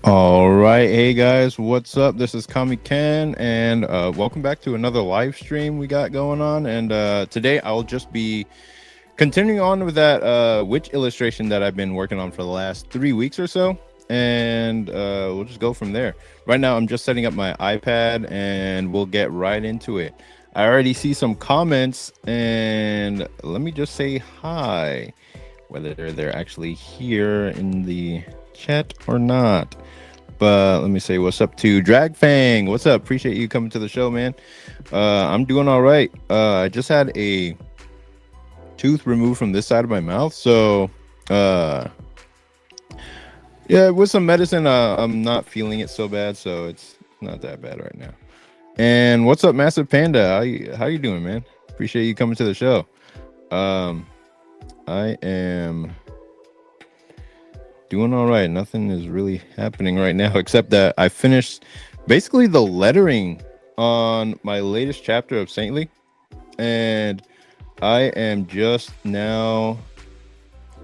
All right, hey guys, what's up? This is Kami Ken, and welcome back to another live stream we got going on. And today I'll just be continuing on with that witch illustration that I've been working on for the last 3 weeks or so, and we'll just go from there. Right now, I'm just setting up my iPad, and we'll get right into it. I already see some comments, and let me just say hi, whether they're actually here in the chat or not. But let me say what's up to Dragfang. What's up? Appreciate you coming to the show, man. I'm doing all right. I just had a tooth removed from this side of my mouth, so yeah, with some medicine, I'm not feeling it so bad, so it's not that bad right now. And what's up, Massive Panda? How you doing, man? Appreciate you coming to the show. I am doing all right. Nothing is really happening right now except that I finished basically the lettering on my latest chapter of Saintly, and I am just now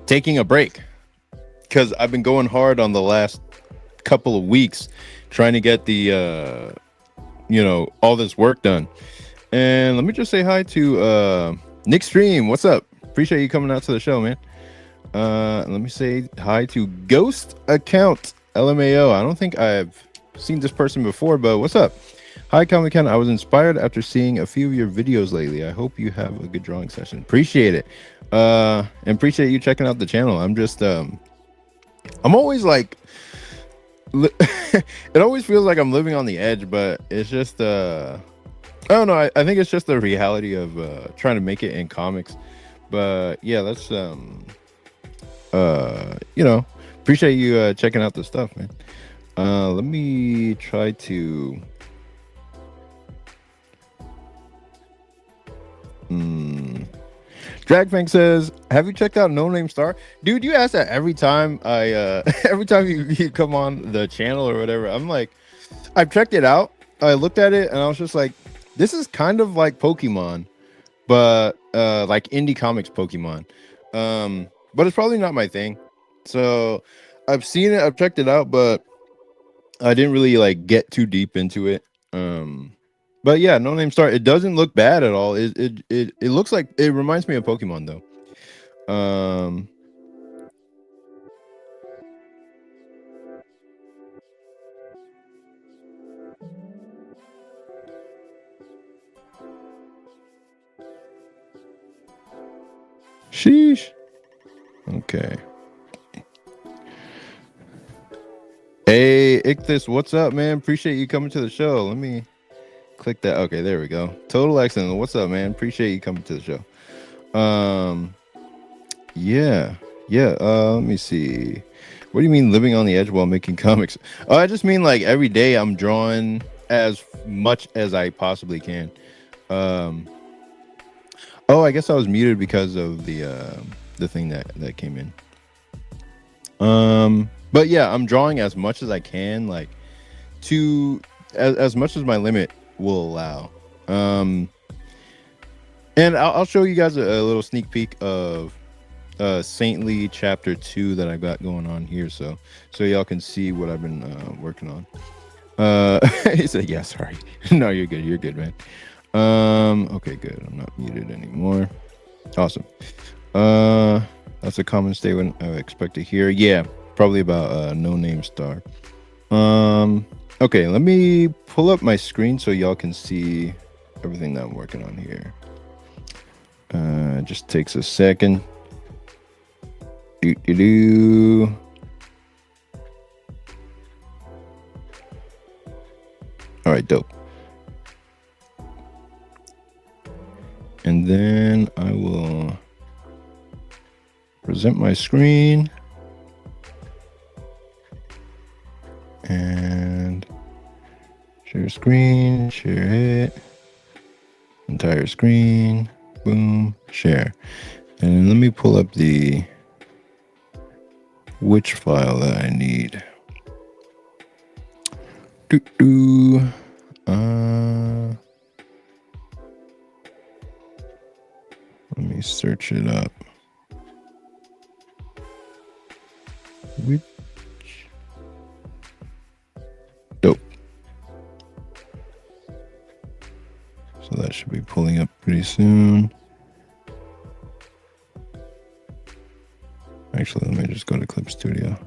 taking a break because I've been going hard on the last couple of weeks trying to get the all this work done. And let me just say hi to Nick Stream. What's up? Appreciate you coming out to the show, man. Let me say hi to Ghost Account LMAO. I don't think I've seen this person before, but what's up? Hi, Comic Con. I was inspired after seeing a few of your videos lately. I hope you have a good drawing session. Appreciate it. And appreciate you checking out the channel. I'm just I'm always like it always feels like I'm living on the edge, but it's just I don't know. I think it's just the reality of trying to make it in comics. But yeah, let's appreciate you checking out the stuff, man. Let me try to Dragfang says, have you checked out No Name Star? Dude, you ask that every time I every time you come on the channel or whatever. I'm like, I've checked it out. I looked at it and I was just like, this is kind of like Pokemon, but like indie comics Pokemon. But it's probably not my thing. So I've seen it, I've checked it out, but I didn't really like get too deep into it. But yeah, No Name Star. It doesn't look bad at all. It looks like it reminds me of Pokemon though. Sheesh. Okay. Hey, Ichthus, what's up, man? Appreciate you coming to the show. Let me click that. Okay, there we go. Total Excellent. What's up, man? Appreciate you coming to the show. Yeah. Let me see. What do you mean living on the edge while making comics? Oh, I just mean like every day I'm drawing as much as I possibly can. Oh, I guess I was muted because of the thing that came in. But yeah, I'm drawing as much as I can, like to as much as my limit will allow. And I'll show you guys a little sneak peek of Saintly chapter 2 that I got going on here, so y'all can see what I've been working on. He said, yeah, sorry. No, you're good, man. Okay, good. I'm not muted anymore. Awesome. That's a common statement I expect to hear. Yeah, probably about No Name Star. Okay, let me pull up my screen so y'all can see everything that I'm working on here. It just takes a second. All right, dope. And then I will present my screen and share screen, share it, entire screen, boom, share. And let me pull up the which file that I need. Let me search it up. Which be pulling up pretty soon. Actually, let me just go to Clip Studio.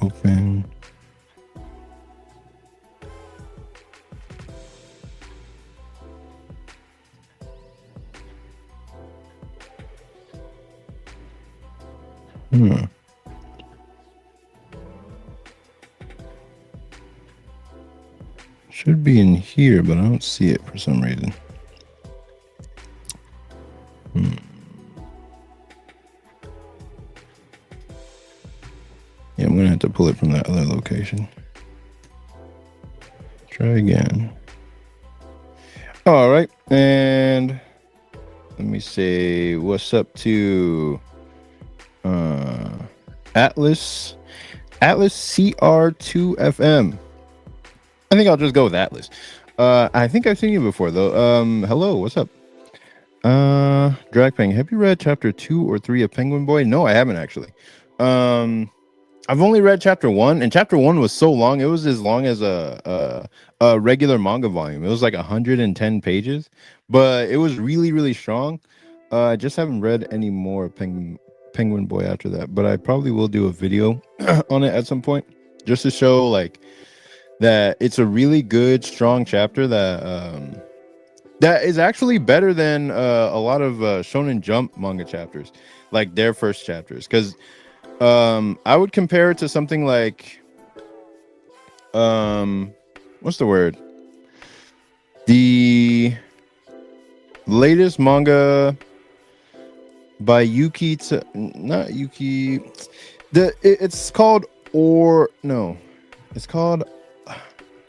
Open. Should be in here, but I don't see it for some reason. Yeah, I'm gonna have to pull it from that other location. Try again. All right, and let me say what's up to Atlas CR2FM. I think I'll just go with Atlas. I think I've seen you before though. Hello, what's up? Dragpang, have you read chapter 2 or 3 of Penguin Boy? No, I haven't actually. I've only read chapter 1, and chapter 1 was so long. It was as long as a regular manga volume. It was like 110 pages, but it was really, really strong. I just haven't read any more Penguin Boy after that, but I probably will do a video on it at some point just to show like that it's a really good, strong chapter that that is actually better than a lot of Shonen Jump manga chapters, like their first chapters, because I would compare it to something like what's the word? The latest manga by Yuki not Yuki. It's called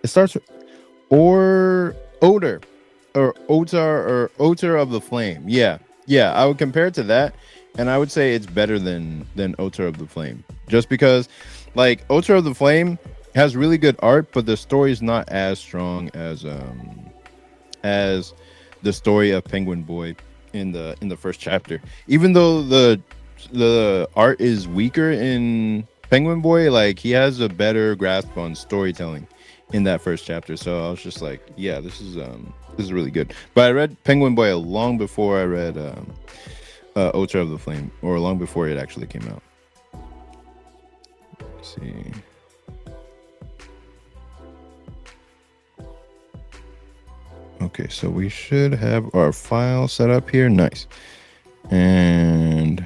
it starts with Odor or Otar of the Flame. Yeah, I would compare it to that, and I would say it's better than Otar of the Flame, just because like Otar of the Flame has really good art, but the story is not as strong as the story of Penguin Boy in the first chapter. Even though the art is weaker in Penguin Boy, like he has a better grasp on storytelling in that first chapter. So I was just like, yeah, this is really good. But I read Penguin Boy long before I read Otar of the Flame, or long before it actually came out. Let's see. Okay, so we should have our file set up here. Nice. And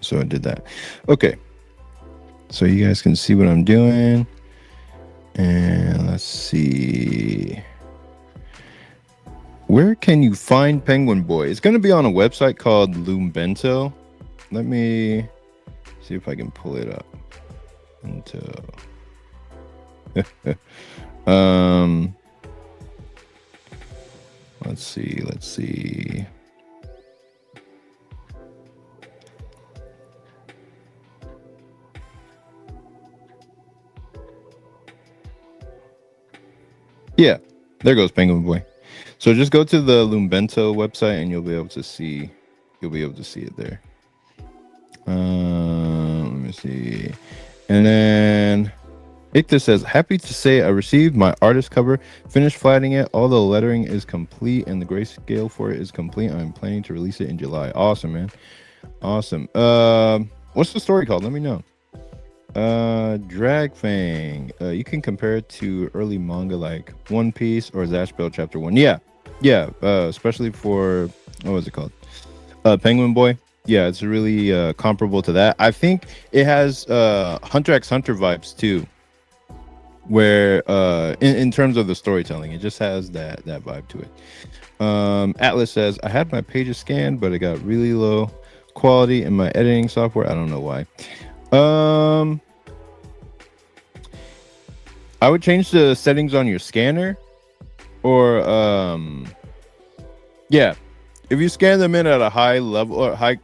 so I did that. Okay, so you guys can see what I'm doing. And let's see, where can you find Penguin Boy? It's going to be on a website called Lumbento. Let me see if I can pull it up. Let's see. Yeah, there goes Penguin Boy. So just go to the Lumbento website and you'll be able to see it there. Let me see. And then Icta says, happy to say I received my artist cover, finished flatting it, all the lettering is complete, and the grayscale for it is complete. I'm planning to release it in July. Awesome, man. Awesome. What's the story called? Let me know. Dragfang. You can compare it to early manga like One Piece or Zatch Bell Chapter 1. Yeah. Especially for, what was it called? Penguin Boy. Yeah, it's really comparable to that. I think it has Hunter x Hunter vibes too, where in terms of the storytelling, it just has that vibe to it. Atlas says, I had my pages scanned, but it got really low quality in my editing software. I don't know why. I would change the settings on your scanner, or yeah, if you scan them in at a high level or high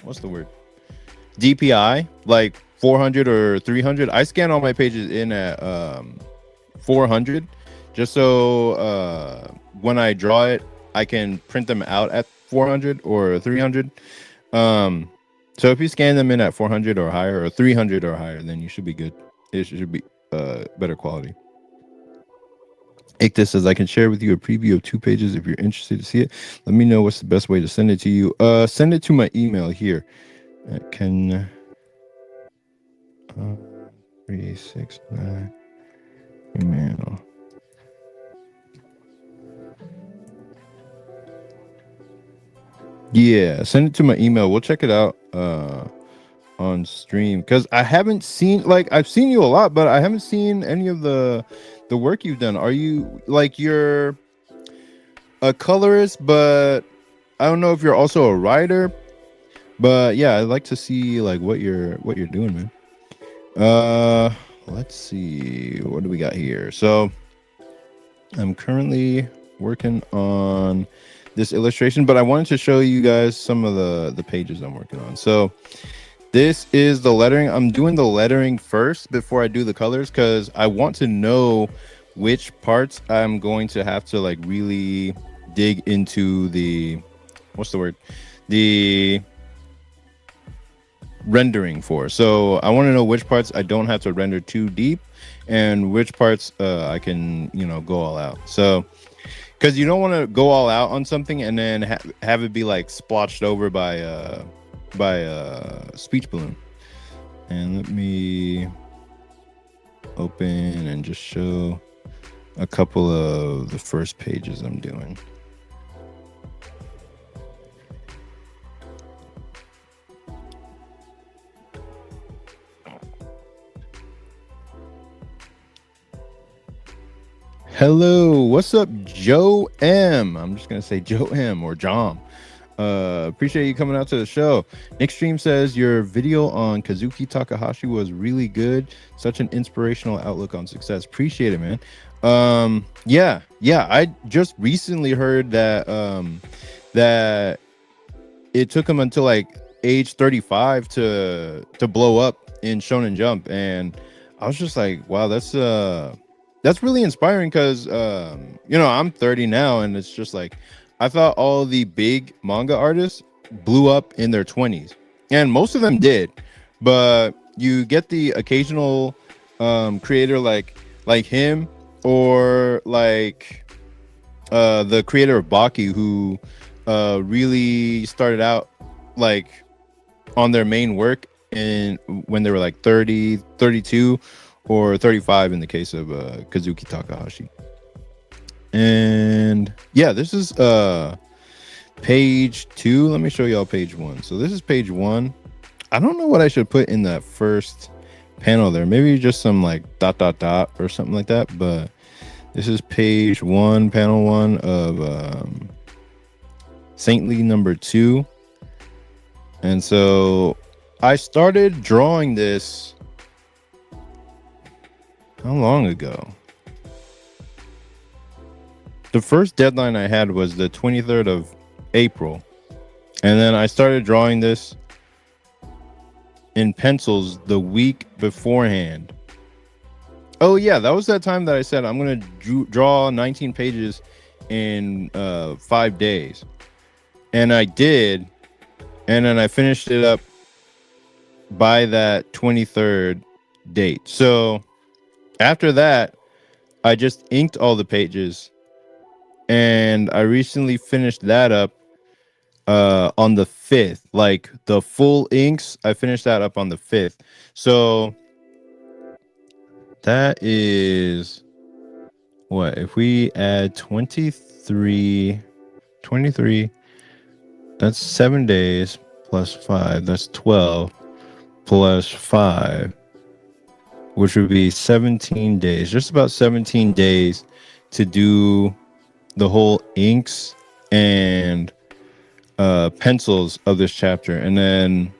what's the word, DPI, like 400 or 300. I scan all my pages in at 400, just so when I draw it, I can print them out at 400 or 300. So if you scan them in at 400 or higher, or 300 or higher, then you should be good. It should be better quality. Ikta says, I can share with you a preview of 2 pages if you're interested to see it. Let me know what's the best way to send it to you. Send it to my email here. Can 369 email. Yeah, send it to my email. We'll check it out on stream, because I haven't seen, like, I've seen you a lot, but I haven't seen any of the work you've done. Are you, like, you're a colorist, but I don't know if you're also a writer. But yeah, I'd like to see like what you're doing, man. Let's see, what do we got here? So I'm currently working on this illustration, but I wanted to show you guys some of the pages I'm working on. So this is the lettering. I'm doing the lettering first before I do the colors, because I want to know which parts I'm going to have to like really dig into the, what's the word? The rendering for. So I want to know which parts I don't have to render too deep and which parts I can, you know, go all out. So because you don't want to go all out on something and then have it be like splotched over by a speech balloon. And let me open and just show a couple of the first pages I'm doing. Hello, what's up, Joe M? I'm just gonna say Joe M or Jom. Appreciate you coming out to the show. Nick Stream says your video on Kazuki Takahashi was really good. Such an inspirational outlook on success. Appreciate it, man. Yeah, I just recently heard that that it took him until like age 35 to blow up in Shonen Jump, and I was just like, wow, that's really inspiring, because you know, I'm 30 now, and it's just like I thought all the big manga artists blew up in their 20s, and most of them did, but you get the occasional creator like him, or like the creator of Baki, who really started out like on their main work in when they were like 30, 32, or 35 in the case of Kazuki Takahashi. And yeah, this is page 2. Let me show y'all page 1. So this is page 1. I don't know what I should put in that first panel there. Maybe just some like ... or something like that. But this is page 1, panel 1 of Saintly number 2. And so I started drawing this, how long ago? The first deadline I had was the 23rd of April. And then I started drawing this in pencils the week beforehand. Oh yeah, that was that time that I said I'm going to draw 19 pages in 5 days. And I did. And then I finished it up by that 23rd date. So after that, I just inked all the pages, and I recently finished that up on the 5th. Like the full inks, I finished that up on the 5th. So that is what, if we add 23, that's 7 days plus 5, that's 12 plus 5, which would be 17 days, just about 17 days to do the whole inks and pencils of this chapter. And then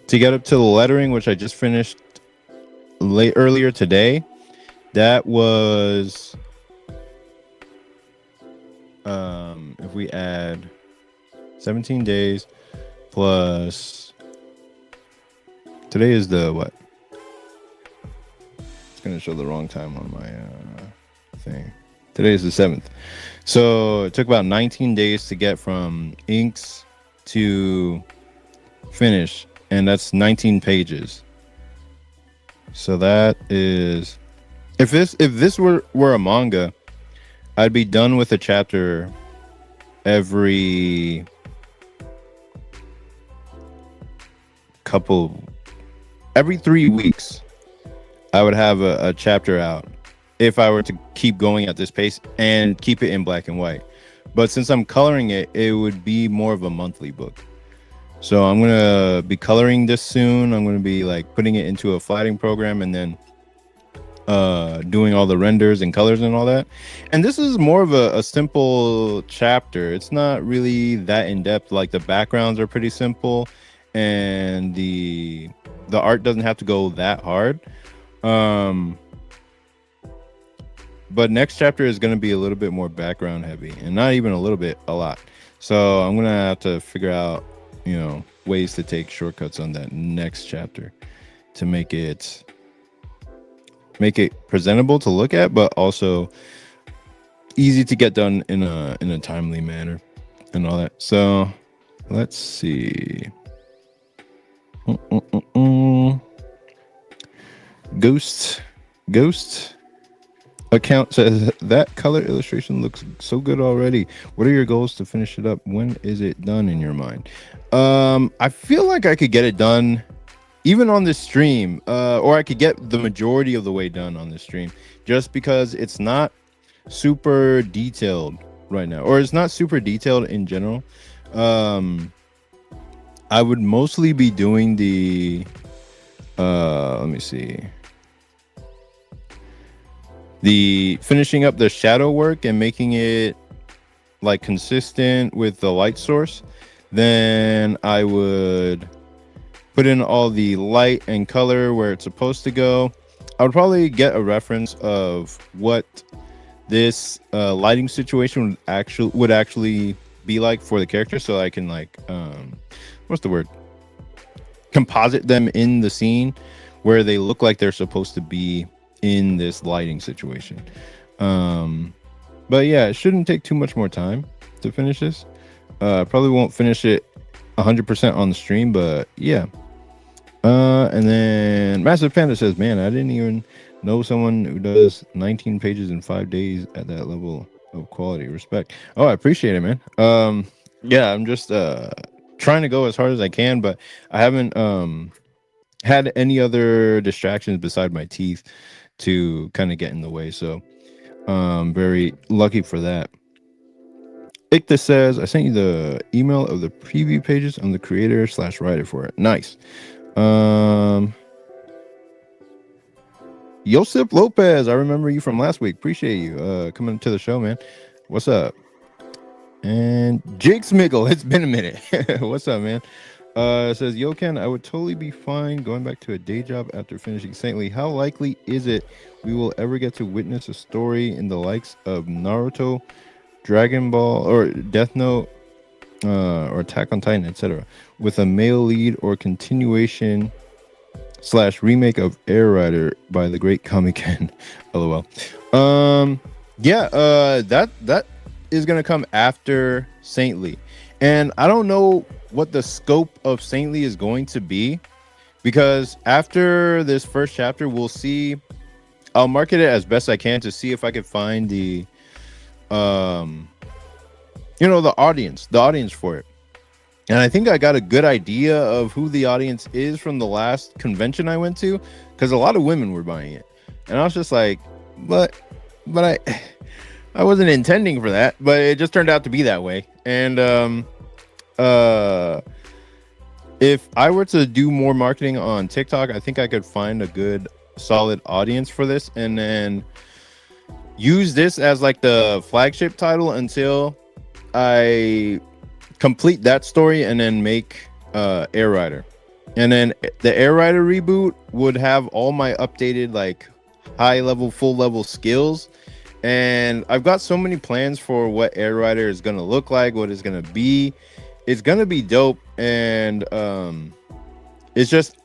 to get up to the lettering, which I just finished earlier today, that was if we add 17 days plus, today is the what? It's gonna show the wrong time on my thing. Today is the 7th. So it took about 19 days to get from inks to finish, and that's 19 pages. So that is, if this were a manga, I'd be done with a chapter every couple, every 3 weeks. I would have a chapter out if I were to keep going at this pace and keep it in black and white. But since I'm coloring it, it would be more of a monthly book. So I'm gonna be coloring this soon. I'm gonna be like putting it into a flatting program and then doing all the renders and colors and all that. And this is more of a simple chapter. It's not really that in depth. Like the backgrounds are pretty simple, and the art doesn't have to go that hard. But next chapter is going to be a little bit more background heavy, and not even a little bit, a lot. So I'm gonna have to figure out, ways to take shortcuts on that next chapter to make it presentable to look at, but also easy to get done in a timely manner and all that. So let's see. Ghost account says that color illustration looks so good already. What are your goals to finish it up? When is it done in your mind? I feel like I could get it done even on this stream, or I could get the majority of the way done on this stream, just because it's not super detailed right now, or it's not super detailed in general. I would mostly be doing the let me see, the finishing up the shadow work and making it like consistent with the light source. Then I would put in all the light and color where it's supposed to go. I would probably get a reference of what this lighting situation would actually be like for the character, so I can like what's the word, composite them in the scene where they look like they're supposed to be in this lighting situation. But yeah, it shouldn't take too much more time to finish this. Probably won't finish it 100% on the stream, but yeah. And then Massive Panda says, man, I didn't even know someone who does 19 pages in 5 days at that level of quality. Respect. Oh, I appreciate it, man. Yeah, I'm just trying to go as hard as I can, but I haven't had any other distractions beside my teeth to kind of get in the way. So very lucky for that. Ikta says, I sent you the email of the preview pages. I'm the creator/writer for it. Nice. Josip Lopez, I remember you from last week. Appreciate you coming to the show, man. What's up? And Jake Smiggle, it's been a minute. What's up, man? It says, Yo, Ken, I would totally be fine going back to a day job after finishing Saintly. How likely is it we will ever get to witness a story in the likes of Naruto, Dragon Ball, or Death Note, or Attack on Titan, etc., with a male lead or continuation / remake of Air Rider by the great Kamiken? LOL. Yeah, that is gonna come after Saintly, and I don't know what the scope of Saintly is going to be, because after this first chapter, we'll see. I'll market it as best I can to see if I can find the the audience for it. And I think I got a good idea of who the audience is from the last convention I went to, because a lot of women were buying it, and I was just like, but I wasn't intending for that, but it just turned out to be that way. And if I were to do more marketing on TikTok, I think I could find a good solid audience for this, and then use this as like the flagship title until I complete that story, and then make Air Rider. And then the Air Rider reboot would have all my updated like high level, full level skills. And I've got so many plans for what Air Rider is going to look like, what it's going to be. It's going to be dope. And it's just,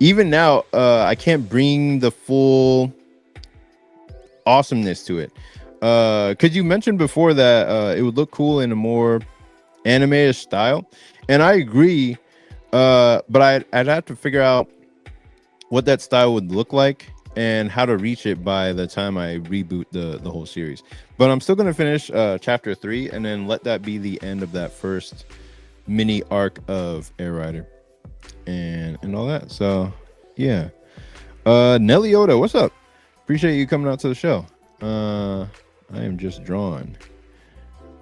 even now, I can't bring the full awesomeness to it. Because you mentioned before that it would look cool in a more anime-ish style. And I agree. But I'd have to figure out what that style would look like. and how to reach it by the time I reboot the whole series. But I'm still gonna finish chapter 3 and then let that be the end of that first mini arc of Air Rider and all that. So yeah. Nelly Oda, what's up? Appreciate you coming out to the show. I am just drawn.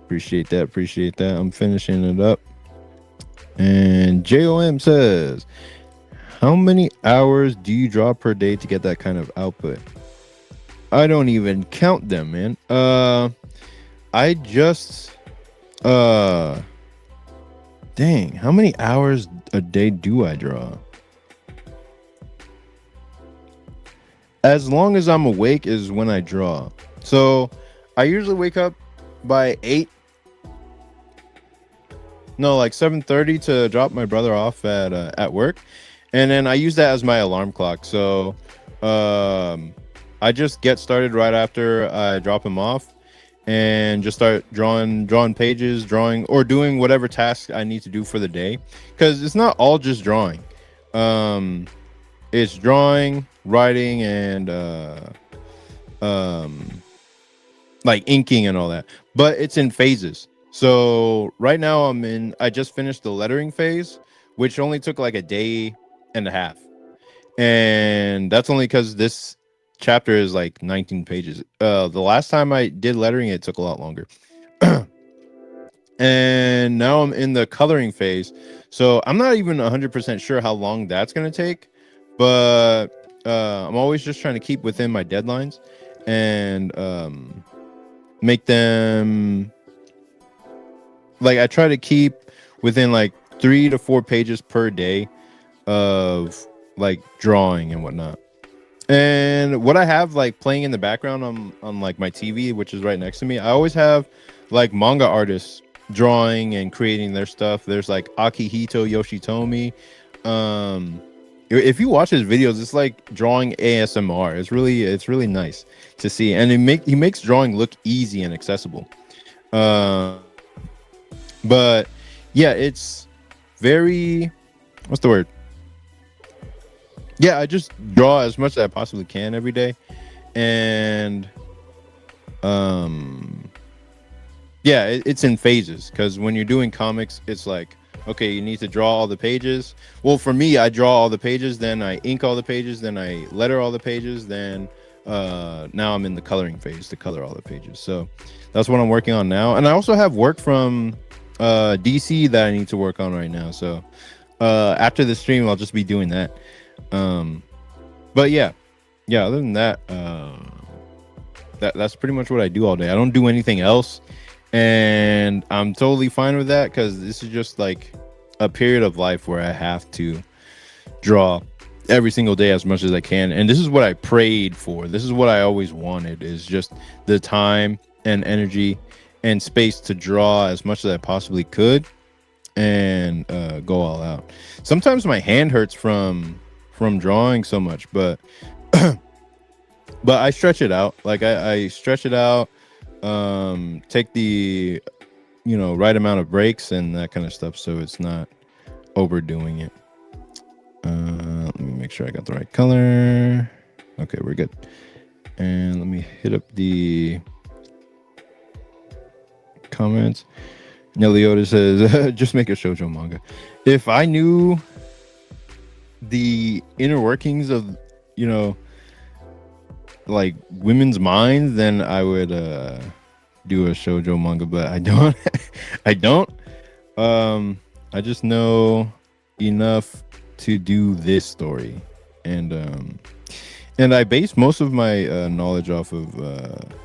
Appreciate that. Appreciate that. I'm finishing it up. And JOM says, how many hours do you draw per day to get that kind of output? I don't even count them, man. I just dang, how many hours a day do I draw? As long as I'm awake is when I draw. So I usually wake up by 8. No, like 7:30 to drop my brother off at work. And then I use that as my alarm clock. So I just get started right after I drop him off and just start drawing pages, drawing or doing whatever task I need to do for the day. Because it's not all just drawing. It's drawing, writing, and like inking and all that. But it's in phases. So right now I just finished the lettering phase, which only took like a day and a half. And that's only because this chapter is like 19 pages. The last time I did lettering, it took a lot longer. And now I'm in the coloring phase. So I'm not even 100% sure how long that's going to take. But I'm always just trying to keep within my deadlines and make them... like I try to keep within like 3 to 4 pages per day of like drawing and whatnot. And what I have like playing in the background on like my TV, which is right next to me, I always have like manga artists drawing and creating their stuff. There's like Akihito Yoshitomi. If you watch his videos, it's like drawing ASMR. It's really nice to see, and he makes drawing look easy and accessible. But yeah, it's very, what's the word? Yeah, I just draw as much as I possibly can every day. And yeah, it's in phases, because when you're doing comics, it's like, okay, you need to draw all the pages. Well, for me, I draw all the pages, then I ink all the pages, then I letter all the pages, then now I'm in the coloring phase to color all the pages. So that's what I'm working on now. And I also have work from DC that I need to work on right now. So after the stream, I'll just be doing that. But yeah, other than that, that's pretty much what I do all day. I don't do anything else, and I'm totally fine with that, because this is just like a period of life where I have to draw every single day as much as I can. And this is what I prayed for. This is what I always wanted, is just the time and energy and space to draw as much as I possibly could and go all out. Sometimes my hand hurts from drawing so much, but but I stretch it out. Like I stretch it out, take the right amount of breaks and that kind of stuff, so it's not overdoing it. Let me make sure I got the right color. Okay, we're good. And let me hit up the comments. Nelly Oda says, just make a shoujo manga. If I knew the inner workings of like women's minds, then I would do a shoujo manga, but I don't. I just know enough to do this story, and I base most of my knowledge off of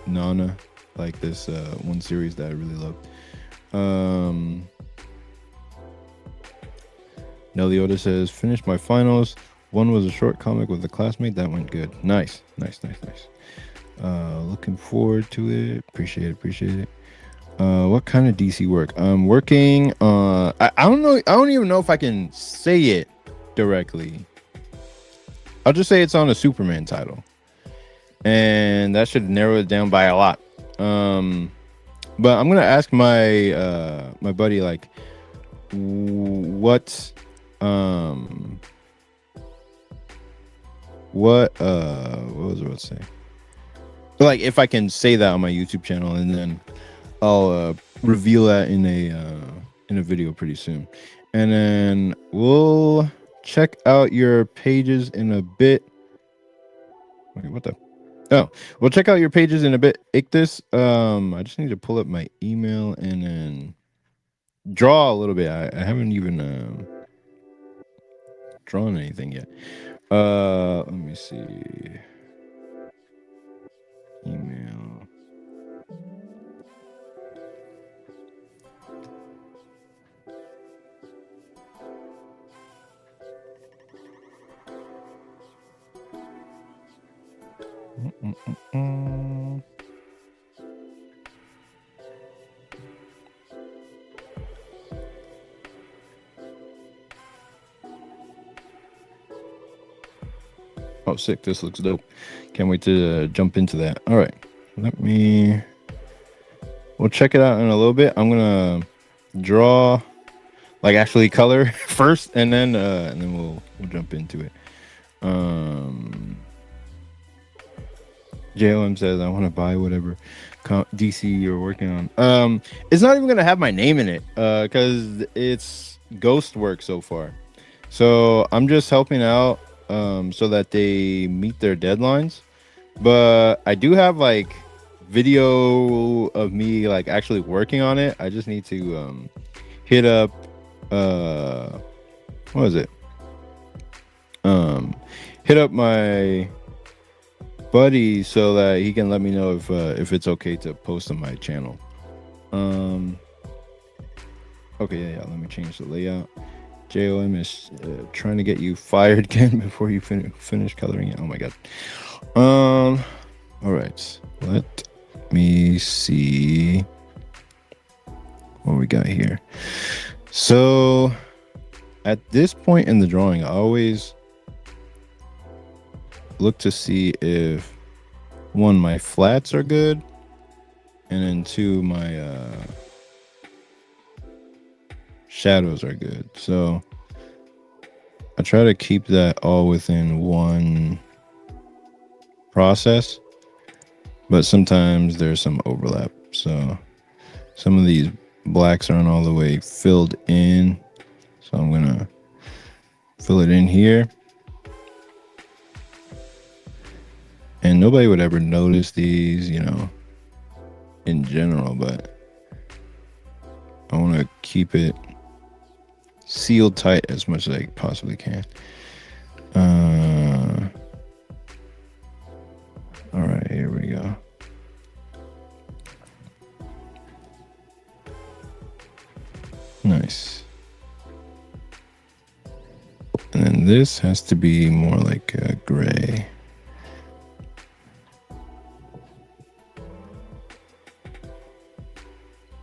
Nana, like this one series that I really loved. Nelly Oda says, finished my finals. One was a short comic with a classmate that went good. Nice. Looking forward to it. Appreciate it. What kind of DC work? I'm working I don't know. I don't even know if I can say it directly. I'll just say it's on a Superman title, and that should narrow it down by a lot. But I'm gonna ask my my buddy, like, what what was I about to say? Like if I can say that on my YouTube channel, and then I'll reveal that in a video pretty soon, and then we'll check out your pages in a bit. Wait, what the? Oh, we'll check out your pages in a bit. Ichthus, I just need to pull up my email and then draw a little bit. I haven't even drawn anything yet. Let me see. Email. Oh, sick. This looks dope. Can't wait to jump into that. All right. We'll check it out in a little bit. I'm going to draw, like actually color first, and then we'll jump into it. JOM says, I want to buy whatever DC you're working on. It's not even going to have my name in it because it's ghost work so far. So I'm just helping out so that they meet their deadlines. But I do have like video of me like actually working on it. I just need to hit up what is it? Hit up my buddy so that he can let me know if it's okay to post on my channel. Okay, yeah, let me change the layout. JOM is trying to get you fired again before you finish coloring it. Oh my god. All right, let me see what we got here. So at this point in the drawing, I always look to see if one, my flats are good, and then two, my shadows are good. So I try to keep that all within one process, but sometimes there's some overlap. So some of these blacks aren't all the way filled in, so I'm gonna fill it in here. And nobody would ever notice these, you know, in general, but I want to keep it sealed tight as much as I possibly can. All right, here we go. Nice. And then this has to be more like a gray.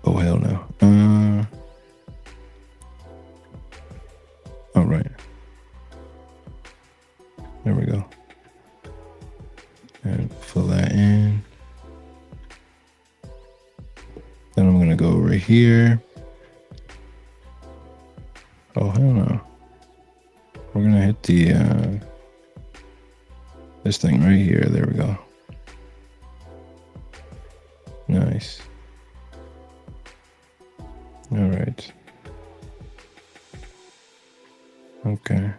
Oh, hell no. All right. There we go. And fill that in. Then I'm going to go over here. Oh, hell no. We're going to hit the, this thing right here. There we go. Nice. All right. Okay.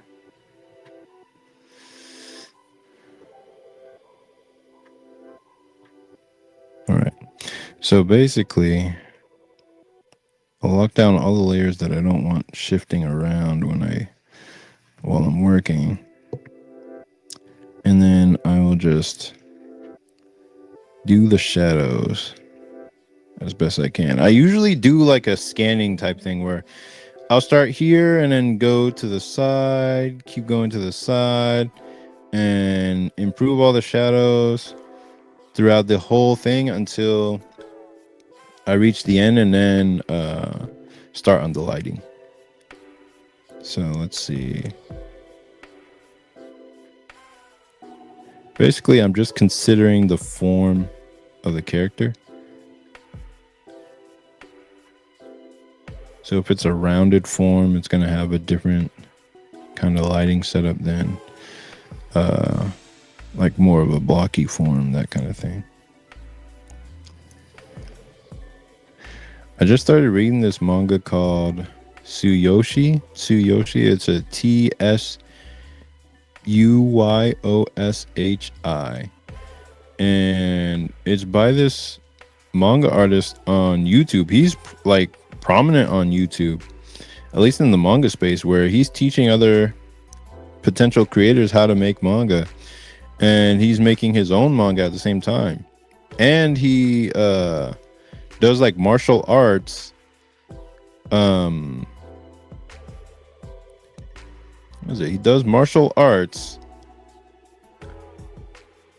All right. So basically, I'll lock down all the layers that I don't want shifting around while I'm working. And then I will just do the shadows as best I can. I usually do like a scanning type thing where I'll start here and then go to the side, keep going to the side, and improve all the shadows throughout the whole thing until I reach the end, and then start on the lighting. So let's see. Basically, I'm just considering the form of the character. So if it's a rounded form, it's going to have a different kind of lighting setup than like more of a blocky form, that kind of thing. I just started reading this manga called Tsuyoshi. Tsuyoshi. It's a Tsuyoshi, and it's by this manga artist on YouTube. He's like prominent on YouTube, at least in the manga space, where he's teaching other potential creators how to make manga, and he's making his own manga at the same time. And he does like martial arts. What is it? He does martial arts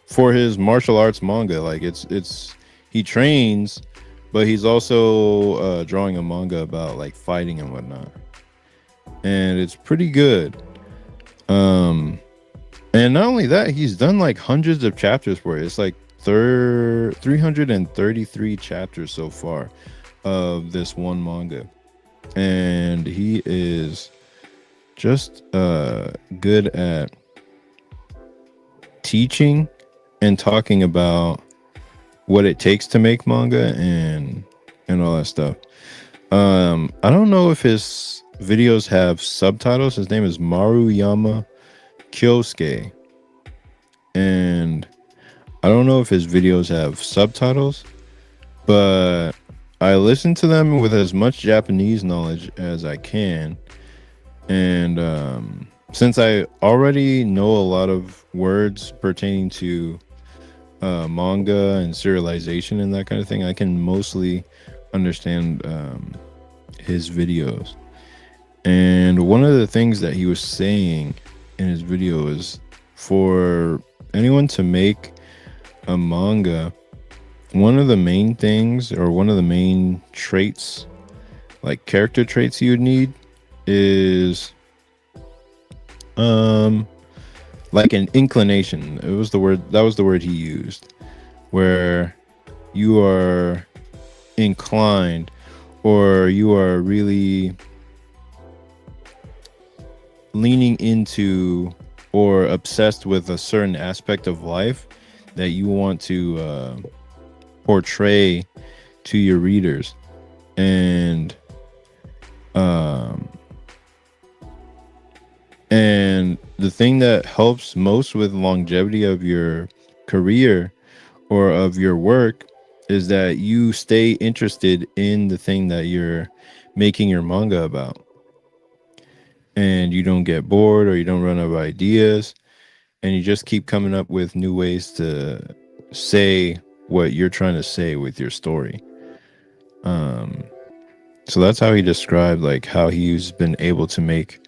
for his martial arts manga. Like it's he trains, but he's also drawing a manga about like fighting and whatnot, and it's pretty good. And not only that, he's done like hundreds of chapters for it. It's like 333 chapters so far of this one manga, and he is just good at teaching and talking about what it takes to make manga and all that stuff. I don't know if his videos have subtitles. His name is Maruyama Kyosuke, and I don't know if his videos have subtitles, but I listen to them with as much Japanese knowledge as I can. And since I already know a lot of words pertaining to manga and serialization and that kind of thing, I can mostly understand his videos. And one of the things that he was saying in his video is, for anyone to make a manga, one of the main things, or one of the main traits, like character traits you would need, is like an inclination. That was the word he used, where you are inclined, or you are really leaning into or obsessed with a certain aspect of life that you want to portray to your readers. And the thing that helps most with longevity of your career or of your work is that you stay interested in the thing that you're making your manga about, and you don't get bored, or you don't run out of ideas, and you just keep coming up with new ways to say what you're trying to say with your story. So that's how he described like how he's been able to make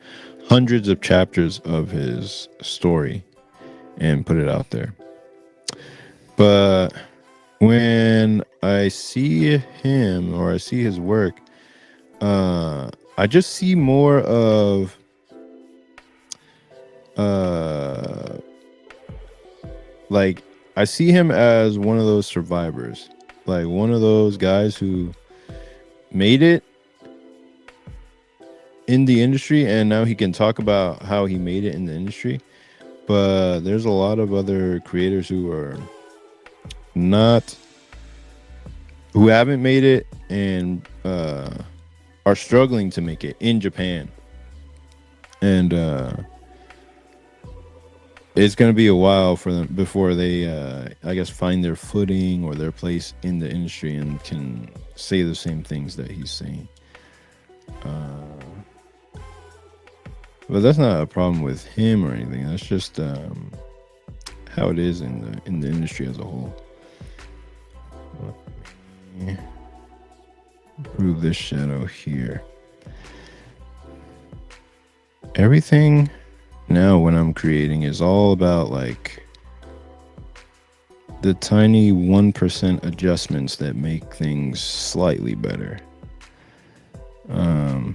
hundreds of chapters of his story and put it out there. But when I see him, or I see his work, I just see more of like, I see him as one of those survivors, like one of those guys who made it in the industry, and now he can talk about how he made it in the industry. But there's a lot of other creators who haven't made it, and are struggling to make it in Japan. And it's going to be a while for them before they I guess find their footing or their place in the industry and can say the same things that he's saying. But that's not a problem with him or anything. That's just how it is in the industry as a whole. Let me improve this shadow here. Everything now when I'm creating is all about like the tiny 1% adjustments that make things slightly better. I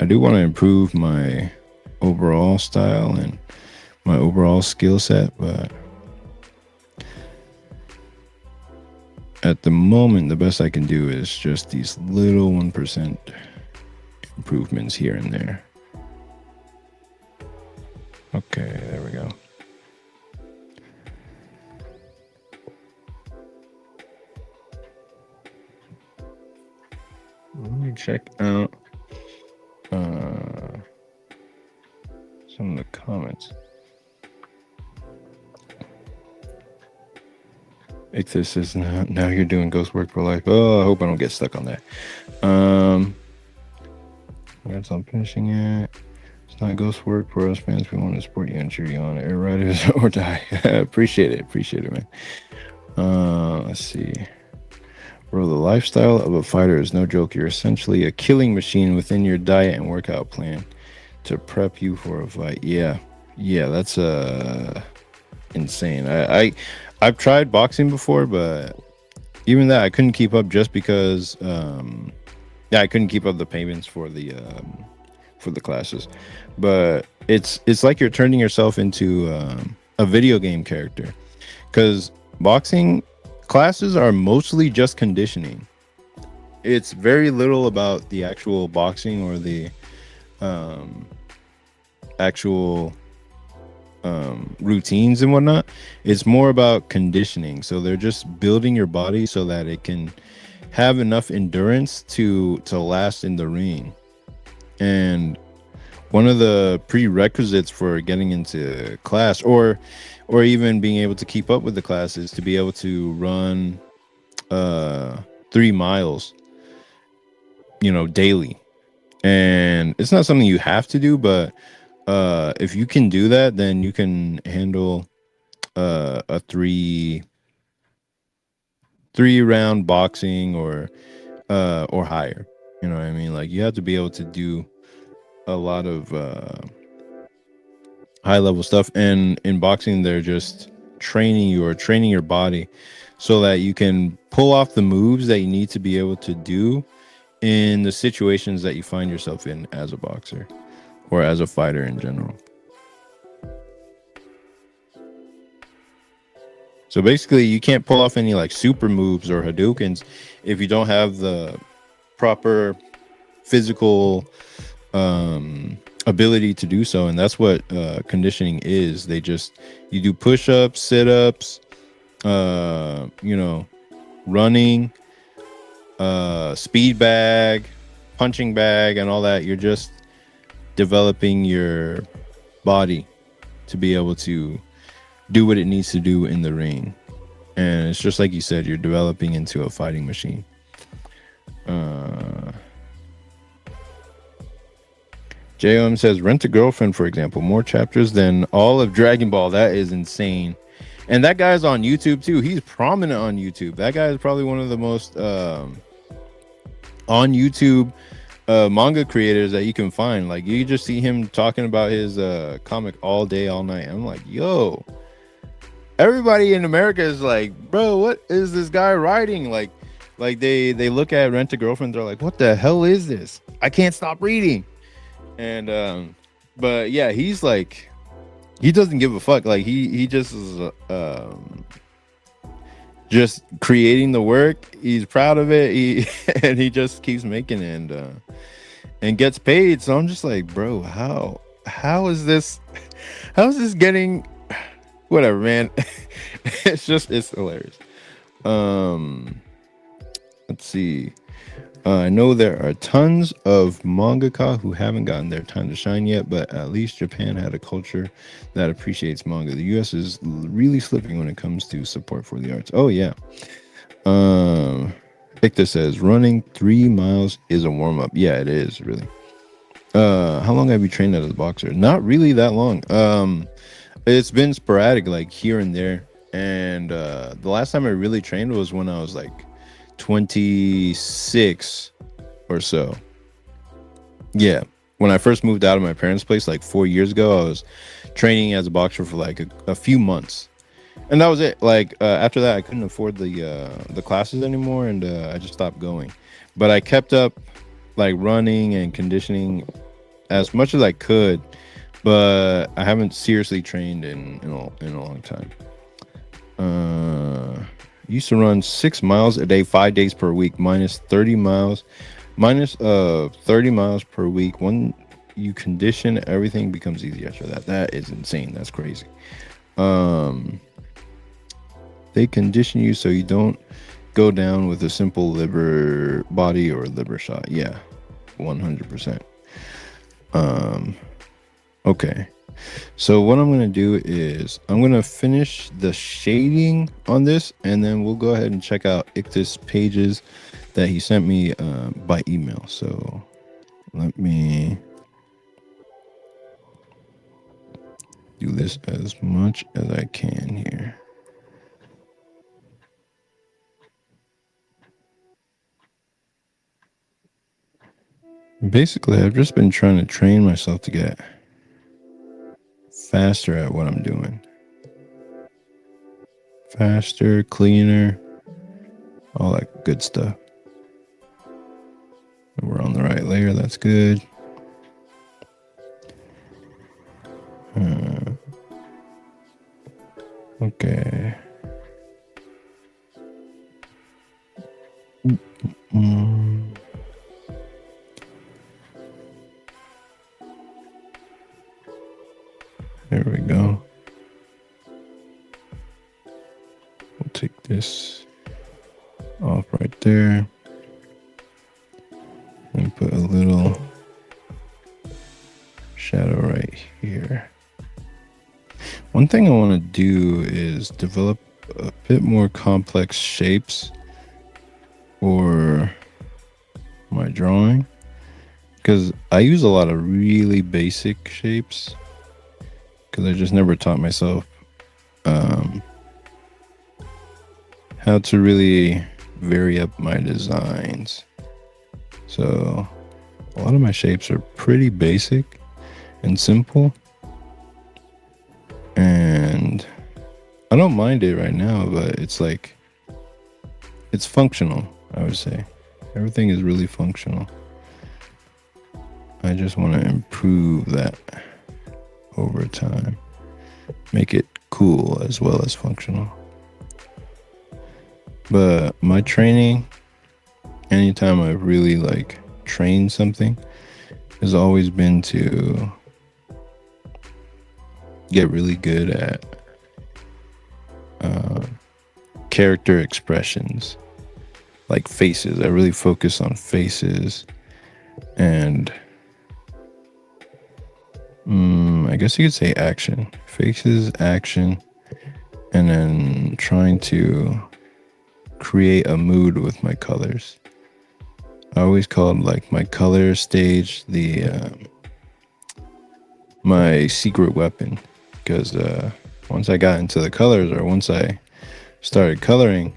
do want to improve my overall style and my overall skill set, but at the moment the best I can do is just these little 1% improvements here and there. Okay, there we go. check out some of the comments. Ichthus says, now you're doing ghost work for life. Oh, I hope I don't get stuck on that. That's on finishing it. It's not ghost work for us fans. We want to support you and cheer you on. Air riders or die. Appreciate it, man. Let's see. Bro, the lifestyle of a fighter is no joke. You're essentially a killing machine within your diet and workout plan to prep you for a fight. Yeah, that's insane. I've tried boxing before, but even that I couldn't keep up just because I couldn't keep up the payments for the classes. But it's like you're turning yourself into a video game character, because boxing classes are mostly just conditioning. It's very little about the actual boxing or the actual routines and whatnot. It's more about conditioning. So they're just building your body so that it can have enough endurance to last in the ring. And one of the prerequisites for getting into class or even being able to keep up with the class is to be able to run 3 miles, daily. And it's not something you have to do, but if you can do that, then you can handle a three round boxing or higher. You know what I mean? Like, you have to be able to do a lot of high level stuff, and in boxing they're just training your body so that you can pull off the moves that you need to be able to do in the situations that you find yourself in as a boxer or as a fighter in general. So basically you can't pull off any like super moves or Hadoukens if you don't have the proper physical ability to do so. And that's what conditioning is. You do push-ups, sit-ups, running, speed bag, punching bag, and all that. You're just developing your body to be able to do what it needs to do in the ring. And it's just like you said, you're developing into a fighting machine. JOM says, Rent a Girlfriend, for example, more chapters than all of Dragon Ball. That is insane. And that guy's on YouTube too. He's prominent on YouTube. That guy is probably one of the most on YouTube manga creators that you can find. Like, you just see him talking about his comic all day, all night. I'm like, yo, everybody in America is like, bro, what is this guy writing? Like they look at Rent a Girlfriend, they're like, what the hell is this? I can't stop reading. And but yeah, he's like, he doesn't give a fuck. Like, he just is just creating the work. He's proud of it. And he just keeps making it and gets paid. So I'm just like, bro, how is this getting whatever, man? It's hilarious. Let's see. I know there are tons of mangaka who haven't gotten their time to shine yet, but at least Japan had a culture that appreciates manga. The US is really slipping when it comes to support for the arts. Oh yeah. Victor says, running 3 miles is a warm-up. Yeah, it is, really. How long have you trained as a boxer? Not really that long. It's been sporadic, like here and there. And the last time I really trained was when I was like 26 or so. Yeah, when I first moved out of my parents' place like 4 years ago, I was training as a boxer for like a few months, and that was it. Like after that, I couldn't afford the classes anymore, and I just stopped going. But I kept up like running and conditioning as much as I could, but I haven't seriously trained in a long time. Used to run 6 miles a day, 5 days per week, minus 30 miles per week. When you condition, everything becomes easy after that. That is insane. That's crazy. They condition you so you don't go down with a simple liver body or liver shot. Yeah, 100%. Okay. So what I'm gonna do is I'm gonna finish the shading on this, and then we'll go ahead and check out Ictus pages that he sent me by email. So let me do this as much as I can here. Basically, I've just been trying to train myself to get faster at what I'm doing. Faster, cleaner, all that good stuff. We're on the right layer. That's good. Okay. There we go. We'll take this off right there and put a little shadow right here. One thing I want to do is develop a bit more complex shapes for my drawing, because I use a lot of really basic shapes because I just never taught myself how to really vary up my designs. So a lot of my shapes are pretty basic and simple, and I don't mind it right now, but it's like, it's functional, I would say. Everything is really functional. I just want to improve that over time, make it cool as well as functional. But my training, anytime I've really like trained something, has always been to get really good at character expressions, like faces. I really focus on faces, and I guess you could say action. Faces, action, and then trying to create a mood with my colors. I always called like my color stage the my secret weapon, because once I got into the colors, or once I started coloring,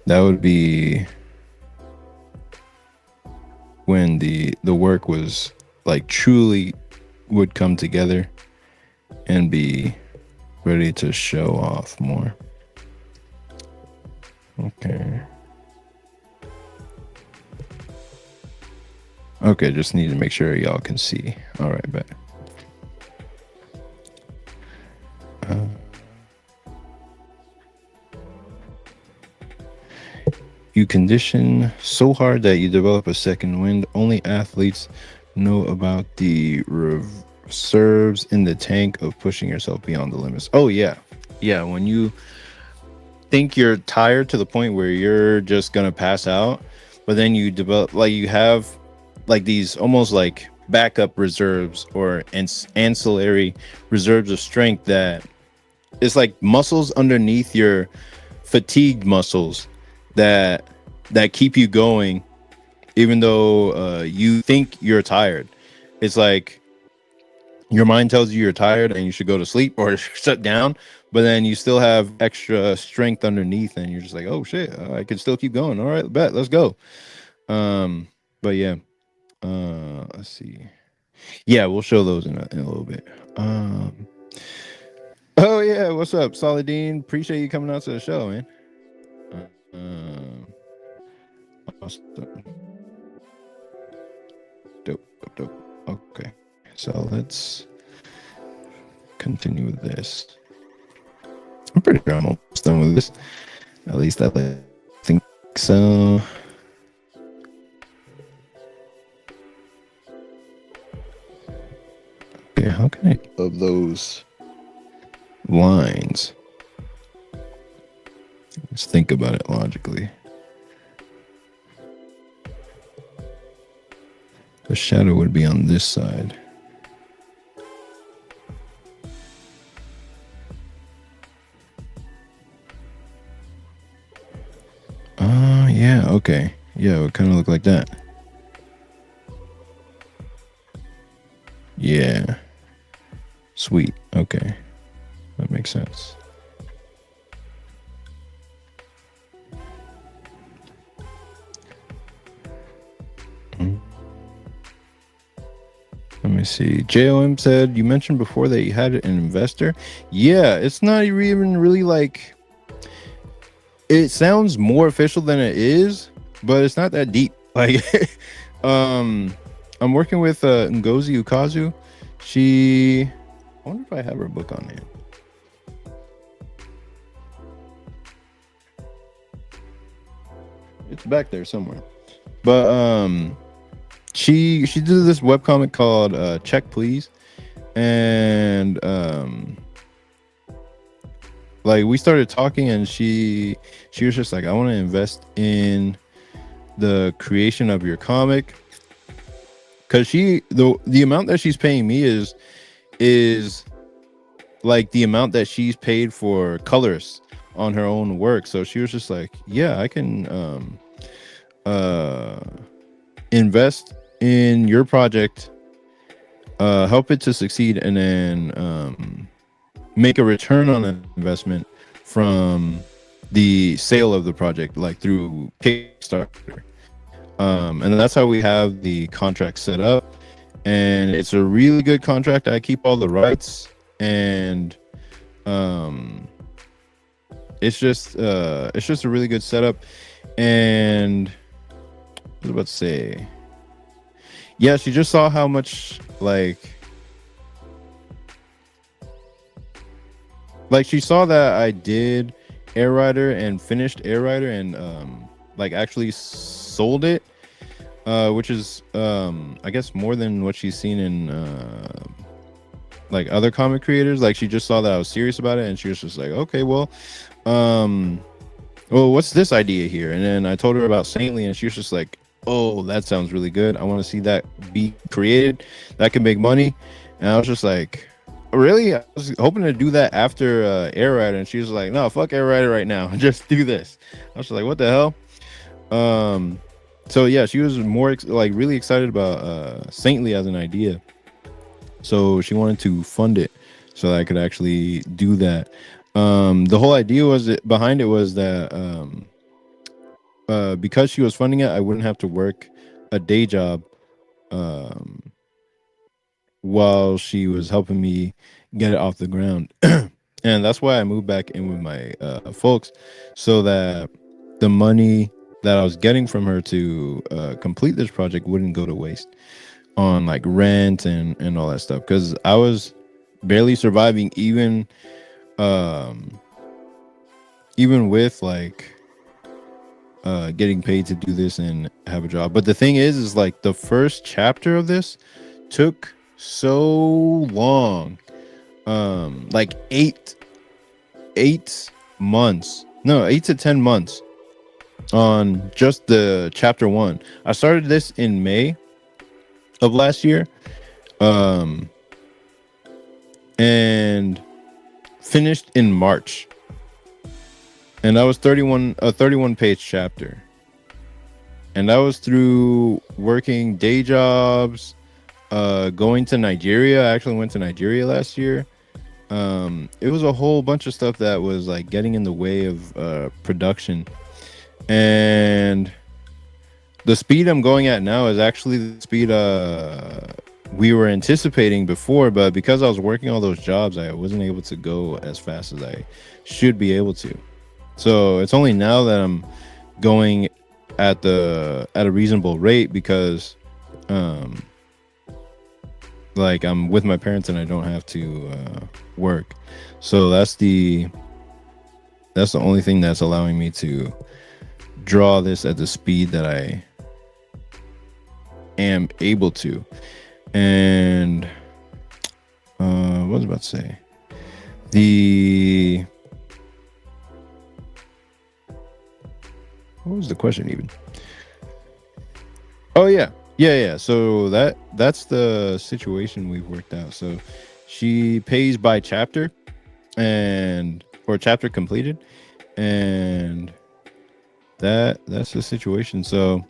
that would be when the work was like truly would come together and be ready to show off more. Okay, just need to make sure y'all can see. All right, bet. You condition so hard that you develop a second wind. Only athletes know about the reserves in the tank of pushing yourself beyond the limits. Oh, yeah. Yeah, when you think you're tired to the point where you're just going to pass out, but then you develop, like, you have like these almost like backup reserves or ancillary reserves of strength that it's like muscles underneath your fatigued muscles that keep you going even though you think you're tired. It's like your mind tells you you're tired and you should go to sleep or shut down, but then you still have extra strength underneath and you're just like, oh shit, I can still keep going. All right, bet, let's go. But yeah, let's see. Yeah, we'll show those in a little bit. Oh yeah, what's up, Solidine? Appreciate you coming out to the show, man. Awesome. Dope. Okay, so let's continue with this. I'm pretty sure I'm almost done with this. At least I think so. Okay, how can I of those lines? Let's think about it logically. The shadow would be on this side. Yeah, okay. Yeah, it would kind of look like that. Yeah. Sweet. Okay. That makes sense. Let me see. JOM said, you mentioned before that you had an investor. Yeah, it's not even really like, it sounds more official than it is, but it's not that deep. Like, I'm working with Ngozi Ukazu. I wonder if I have her book on hand. It's back there somewhere. But she did this webcomic called Check Please, and like we started talking, and she was just like, I want to invest in the creation of your comic, because the amount that she's paying me is like the amount that she's paid for colorists on her own work. So she was just like, yeah, I can invest in your project, help it to succeed, and then make a return on an investment from the sale of the project, like through Kickstarter. And that's how we have the contract set up, and it's a really good contract. I keep all the rights, and it's just a really good setup. And what was I about to say? Yeah, she just saw how much like she saw that I did Air Rider and finished Air Rider, and like actually sold it, which is I guess more than what she's seen in like other comic creators. Like she just saw that I was serious about it, and she was just like, okay, well, what's this idea here? And then I told her about Saintly, and she was just like, oh, that sounds really good. I want to see that be created. That can make money. And I was just like, really? I was hoping to do that after Air Rider, and she was like, no, fuck Air Rider right now. Just do this. I was like, what the hell? So yeah, she was more like really excited about Saintly as an idea. So she wanted to fund it so that I could actually do that. The whole idea behind it was that because she was funding it, I wouldn't have to work a day job while she was helping me get it off the ground. And that's why I moved back in with my folks, so that the money that I was getting from her to complete this project wouldn't go to waste on like rent and all that stuff, because I was barely surviving, even with like getting paid to do this and have a job. But the thing is like the first chapter of this took so long, like 8 months, no, 8 to 10 months on just the chapter 1. I started this in May of last year, and finished in March, and that was a 31 page chapter, and that was through working day jobs, going to Nigeria. I actually went to Nigeria last year. It was a whole bunch of stuff that was like getting in the way of production, and the speed I'm going at now is actually the speed we were anticipating before, but because I was working all those jobs, I wasn't able to go as fast as I should be able to. So it's only now that I'm going at a reasonable rate, because like I'm with my parents and I don't have to work. So that's the only thing that's allowing me to draw this at the speed that I am able to. And what was I about to say? What was the question even? Oh yeah. So that's the situation we've worked out. So she pays by chapter and or chapter completed, and that's the situation. So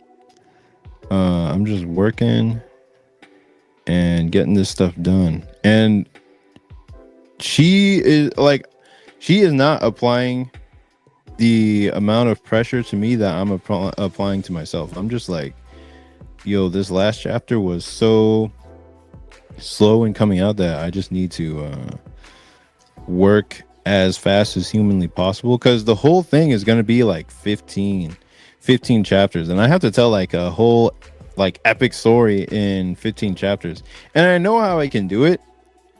I'm just working and getting this stuff done. And she is not applying the amount of pressure to me that I'm applying to myself. I'm just like, yo, this last chapter was so slow in coming out that I just need to work as fast as humanly possible, because the whole thing is going to be like 15 chapters, and I have to tell like a whole like epic story in 15 chapters, and I know how I can do it.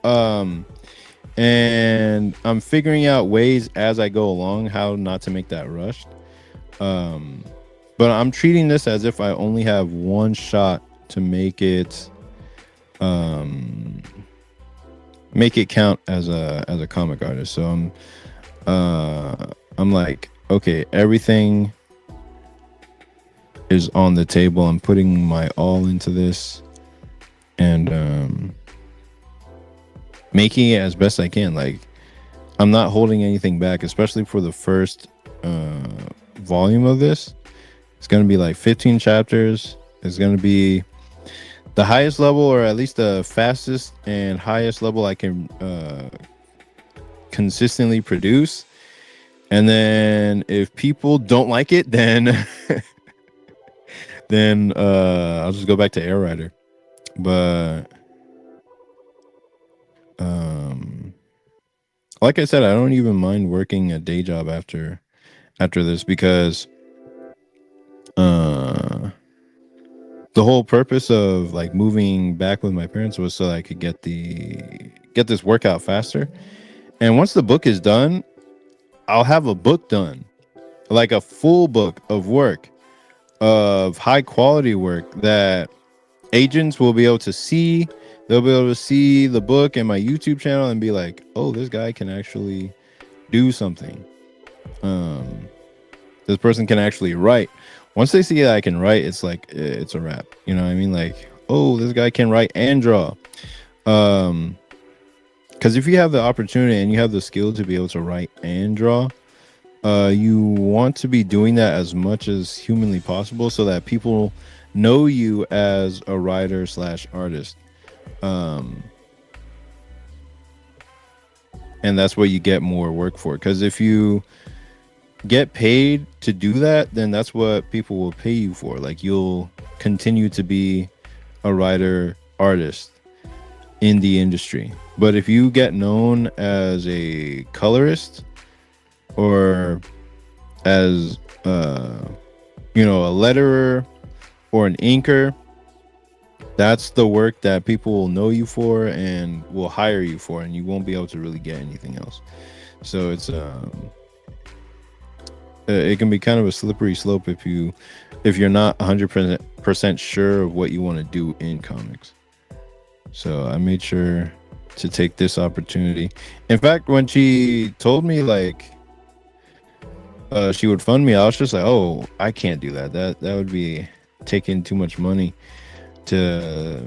um and I'm figuring out ways as I go along how not to make that rushed. um but I'm treating this as if I only have one shot to um make it count as a comic artist. So I'm like, okay, everything is on the table. I'm putting my all into this, and making it as best I can. Like, I'm not holding anything back, especially for the first volume of this. It's going to be like 15 chapters. It's going to be the highest level, or at least the fastest and highest level I can consistently produce. And then if people don't like it, then then I'll just go back to Air Rider. But like I said, I don't even mind working a day job after this, because the whole purpose of like moving back with my parents was so that I could get this workout faster. And once the book is done, I'll have a book done, like a full book of work, of high quality work that agents will be able to see. They'll be able to see the book and my YouTube channel and be like, oh, this guy can actually do something. This person can actually write. Once they see that I can write, it's like, it's a wrap. You know what I mean? Like, oh, this guy can write and draw. Because if you have the opportunity and you have the skill to be able to write and draw, you want to be doing that as much as humanly possible, so that people know you as a writer / artist. And that's what you get more work for. Because if you get paid to do that, then that's what people will pay you for. Like, you'll continue to be a writer artist in the industry. But if you get known as a colorist, or as a letterer or an inker, that's the work that people will know you for and will hire you for, and you won't be able to really get anything else. So it's it can be kind of a slippery slope if you're not 100% sure of what you want to do in comics. So I made sure to take this opportunity. In fact, when she told me like she would fund me, I was just like, oh, I can't do that. That would be taking too much money to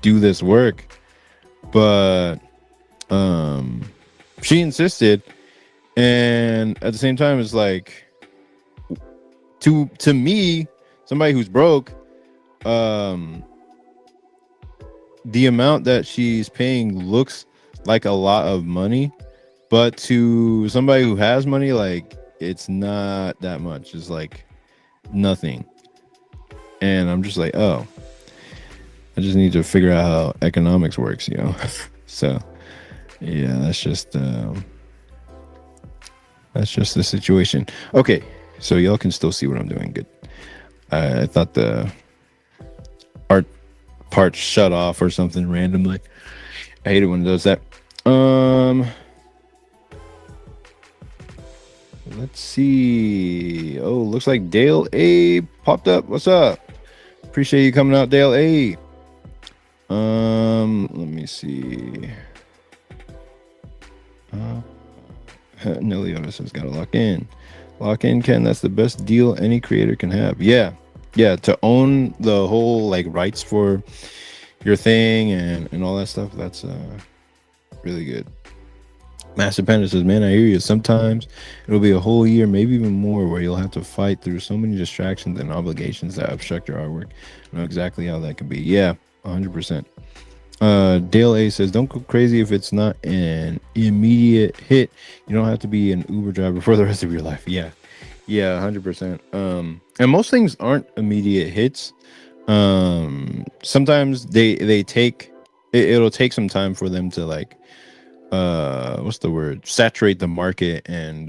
do this work. But she insisted, and at the same time, it's like, to me, somebody who's broke, the amount that she's paying looks like a lot of money, but to somebody who has money, like, it's not that much. It's like nothing. And I'm just like, oh, I just need to figure out how economics works, So yeah, that's just the situation. Okay, so y'all can still see what I'm doing. Good. I thought the art part shut off or something randomly. I hate it when it does that. Let's see. Oh, looks like Dale A popped up. What's up? Appreciate you coming out, Dale A. Let me see. Nelly Otis has got to lock in. Lock in, Ken. That's the best deal any creator can have. Yeah, yeah. To own the whole like rights for your thing and all that stuff. That's really good. Master Panda says, "Man, I hear you. Sometimes it'll be a whole year, maybe even more, where you'll have to fight through so many distractions and obligations that obstruct your artwork. I know exactly how that can be. Yeah, 100%." Dale A says, "Don't go crazy if it's not an immediate hit. You don't have to be an Uber driver for the rest of your life." Yeah, yeah, 100%. And most things aren't immediate hits. Sometimes they take it'll take some time for them to like what's the word, saturate the market and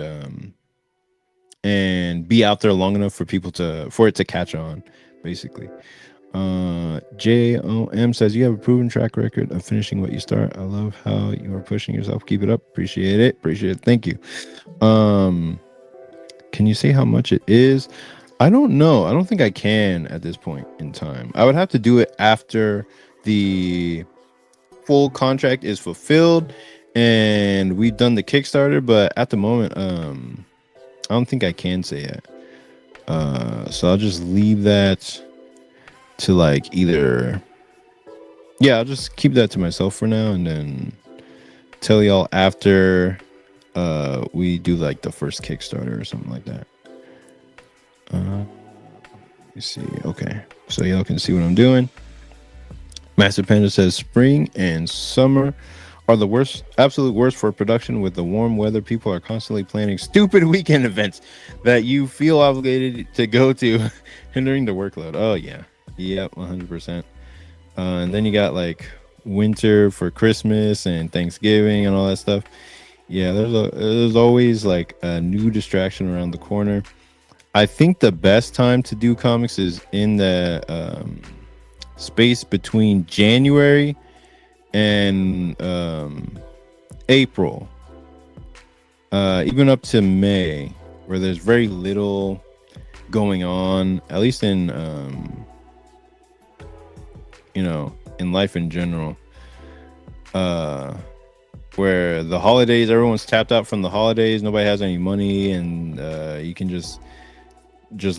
be out there long enough for people to for it to catch on, basically. JOM says, "You have a proven track record of finishing what you start. I love how you are pushing yourself. Keep it up. Appreciate it. Appreciate it. Thank you." um can you say how much it is? I don't know. I don't think I can at this point in time. I would have to do it after the full contract is fulfilled and we've done the Kickstarter, but at the moment I don't think I can say it. So I'll just leave that to like either, yeah, I'll just keep that to myself for now and then tell y'all after we do like the first Kickstarter or something like that. Let me see. Okay, so y'all can see what I'm doing. Master Panda says, "Spring and summer are the worst, absolute worst for production. With the warm weather, people are constantly planning stupid weekend events that you feel obligated to go to, hindering the workload." Oh yeah, yep, 100%. And then you got like winter for Christmas and Thanksgiving and all that stuff. Yeah, there's always like a new distraction around the corner. I think the best time to do comics is in the space between January and April, even up to May, where there's very little going on, at least in in life in general. Where the holidays, everyone's tapped out from the holidays, nobody has any money, and you can just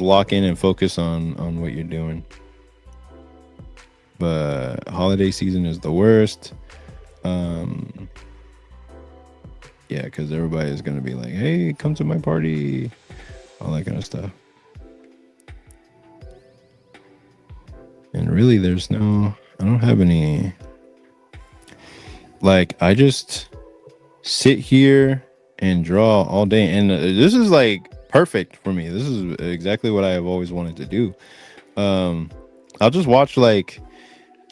lock in and focus on what you're doing. But holiday season is the worst. Yeah, because everybody is going to be like, "Hey, come to my party," all that kind of stuff. And really, I don't have any, like, I just sit here and draw all day. And this is like perfect for me. This is exactly what I have always wanted to do. I'll just watch like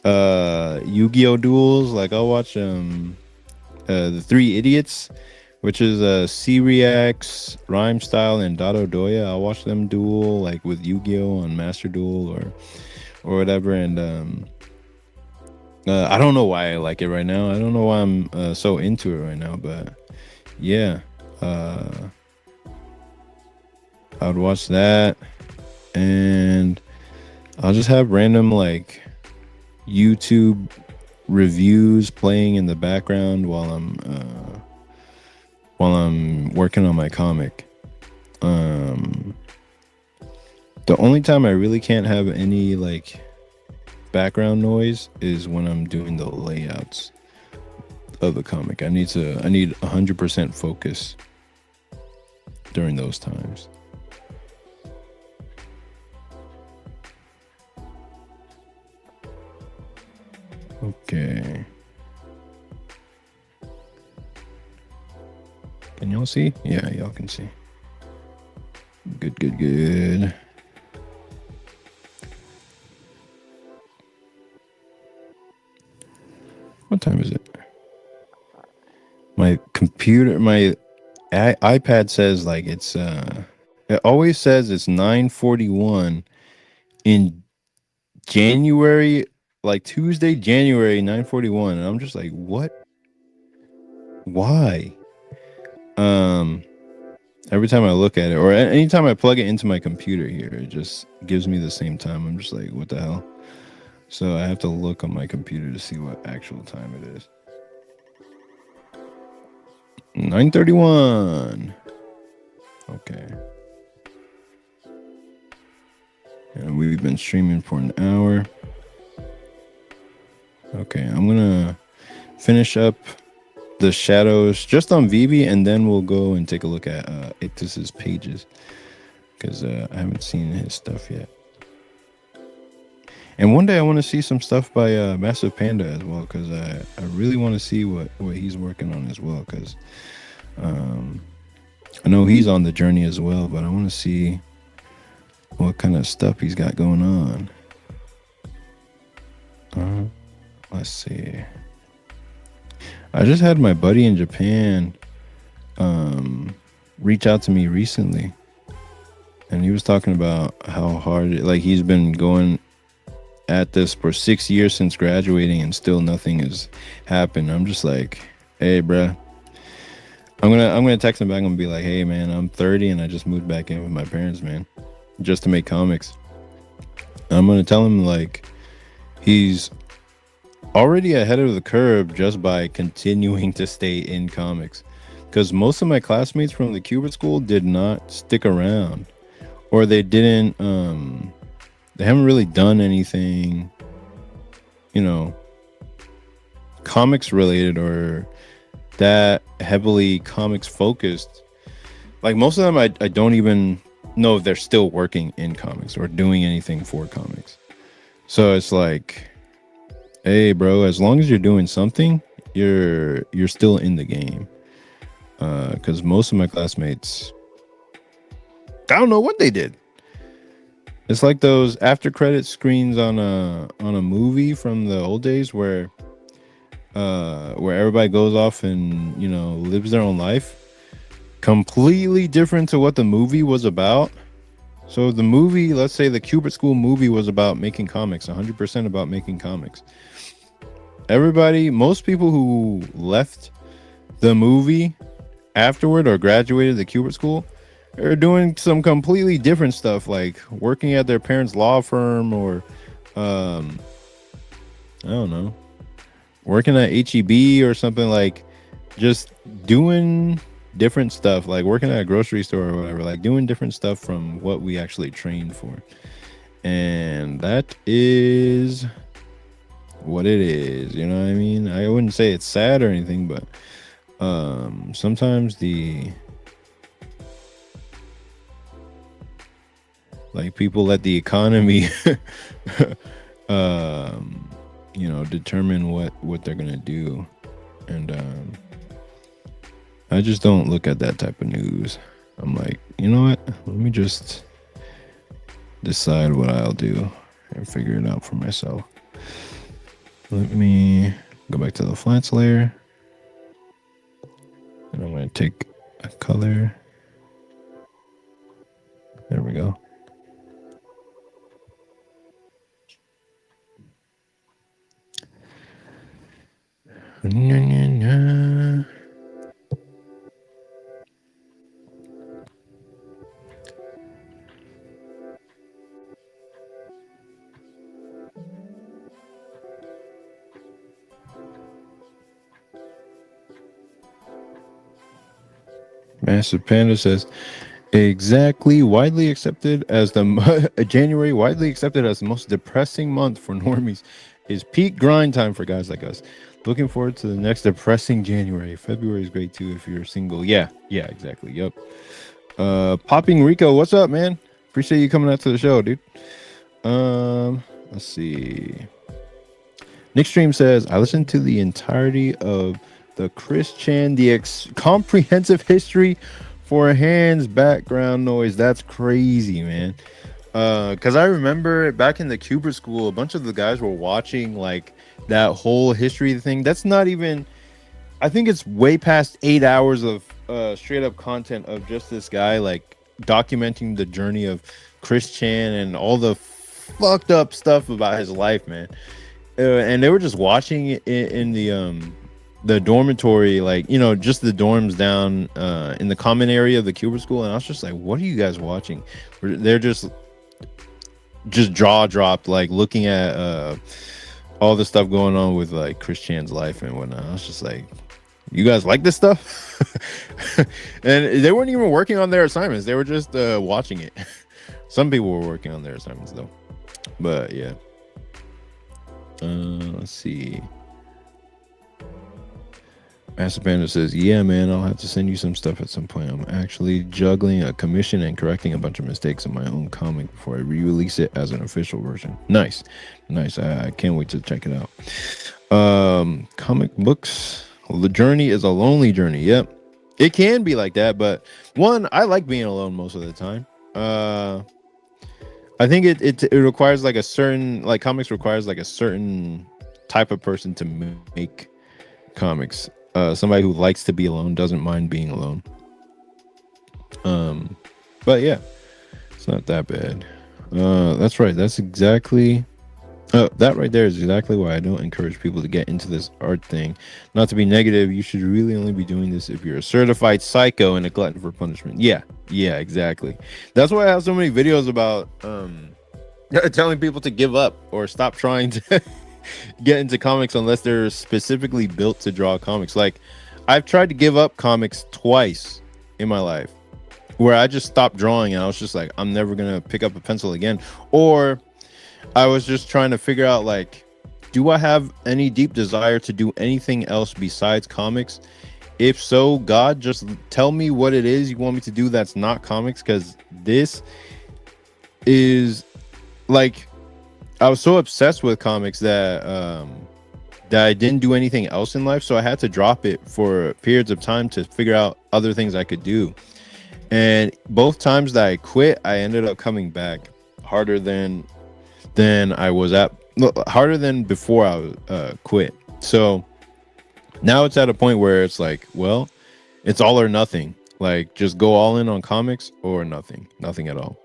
Yu-Gi-Oh duels. Like I'll watch the Three Idiots, which is C-Reax, Rhyme Style, and Dado Doya. I'll watch them duel like with Yu-Gi-Oh on Master Duel or whatever. And I don't know why I like it right now. I don't know why I'm so into it right now, but yeah, I would watch that, and I'll just have random like YouTube reviews playing in the background while I'm working on my comic. The only time I really can't have any like background noise is when I'm doing the layouts of the comic. I need 100% focus during those times. Okay. Can y'all see? Yeah, y'all can see. Good. What time is it? My computer, my iPad says like it's it always says it's 9:41 in January, like Tuesday, January 9:41, and I'm just like, what? Why? Every time I look at it, or anytime I plug it into my computer here, it just gives me the same time. I'm just like, what the hell? So I have to look on my computer to see what actual time it is. 9:31. Okay. And we've been streaming for an hour. Okay, I'm gonna finish up the shadows just on Vivi, and then we'll go and take a look at Ictus's pages, because I haven't seen his stuff yet. And one day I want to see some stuff by Massive Panda as well, because I really want to see what he's working on as well, because I know he's on the journey as well, but I want to see what kind of stuff he's got going on. Let's see. I just had my buddy in Japan reach out to me recently, and he was talking about how hard he's been going at this for 6 years since graduating, and still nothing has happened. I'm just like, hey, bruh. I'm gonna text him back and be like, hey, man, I'm 30 and I just moved back in with my parents, man, just to make comics. I'm gonna tell him like he's already ahead of the curve just by continuing to stay in comics, because most of my classmates from the Cuban school did not stick around, or they didn't they haven't really done anything, comics related or that heavily comics focused. Like most of them, I don't even know if they're still working in comics or doing anything for comics. So it's like, hey, bro, as long as you're doing something, you're still in the game. Because most of my classmates, I don't know what they did. It's like those after credit screens on a movie from the old days where everybody goes off and lives their own life, completely different to what the movie was about. So the movie, let's say the Cubert School movie, was about making comics, 100% about making comics. Most people who left the movie afterward or graduated the Cubert School are doing some completely different stuff, like working at their parents' law firm, or I don't know, working at HEB or something, like just doing different stuff, like working at a grocery store or whatever, like doing different stuff from what we actually trained for. And that is what it is, you know what I mean? I wouldn't say it's sad or anything, but sometimes people let the economy determine what they're gonna do. And I just don't look at that type of news. I'm like, you know what, let me just decide what I'll do and figure it out for myself. Let me go back to the flats layer, and I'm going to take a color. There we go. Massive Panda says, exactly, widely accepted as January, widely accepted as the most depressing month for normies, is peak grind time for guys like us. Looking forward to the next depressing January. February is great too if you're single. Yeah, exactly. Yep. Popping Rico, what's up, man? Appreciate you coming out to the show, dude. Let's see. Nick Stream says, I listened to the entirety of the Chris Chan, comprehensive history for hands background noise. That's crazy, man. Because I remember back in the Cubert School, a bunch of the guys were watching like that whole history thing. That's not even, I think it's way past 8 hours of straight up content of just this guy like documenting the journey of Chris Chan and all the fucked up stuff about his life, man. And they were just watching it in the dormitory, like, just the dorms down in the common area of the Cubert School. And I was just like, what are you guys watching? They're just jaw dropped, like looking at all the stuff going on with like Chris Chan's life and whatnot. I was just like, you guys like this stuff? And they weren't even working on their assignments. They were just watching it. Some people were working on their assignments though. But yeah. Let's see. Master Panda says, yeah, man, I'll have to send you some stuff at some point. I'm actually juggling a commission and correcting a bunch of mistakes in my own comic before I re-release it as an official version. Nice. I can't wait to check it out. Comic books. The journey is a lonely journey. Yep. It can be like that, but one, I like being alone most of the time. I think it requires like a certain, like comics requires like a certain type of person to make comics. Somebody who likes to be alone, doesn't mind being alone. But yeah, it's not that bad. That's right. That's exactly that right there is exactly why I don't encourage people to get into this art thing. Not to be negative, you should really only be doing this if you're a certified psycho and a glutton for punishment. Yeah, exactly. That's why I have so many videos about telling people to give up or stop trying to get into comics unless they're specifically built to draw comics. Like, I've tried to give up comics twice in my life where I just stopped drawing and I was just like, I'm never gonna pick up a pencil again. Or I was just trying to figure out, like, do I have any deep desire to do anything else besides comics? If so, God, just tell me what it is you want me to do that's not comics, because this is like, I was so obsessed with comics that that I didn't do anything else in life, so I had to drop it for periods of time to figure out other things I could do. And both times that I quit, I ended up coming back harder than I was harder than before I quit. So now it's at a point where it's like, well, it's all or nothing. Like, just go all in on comics or nothing at all.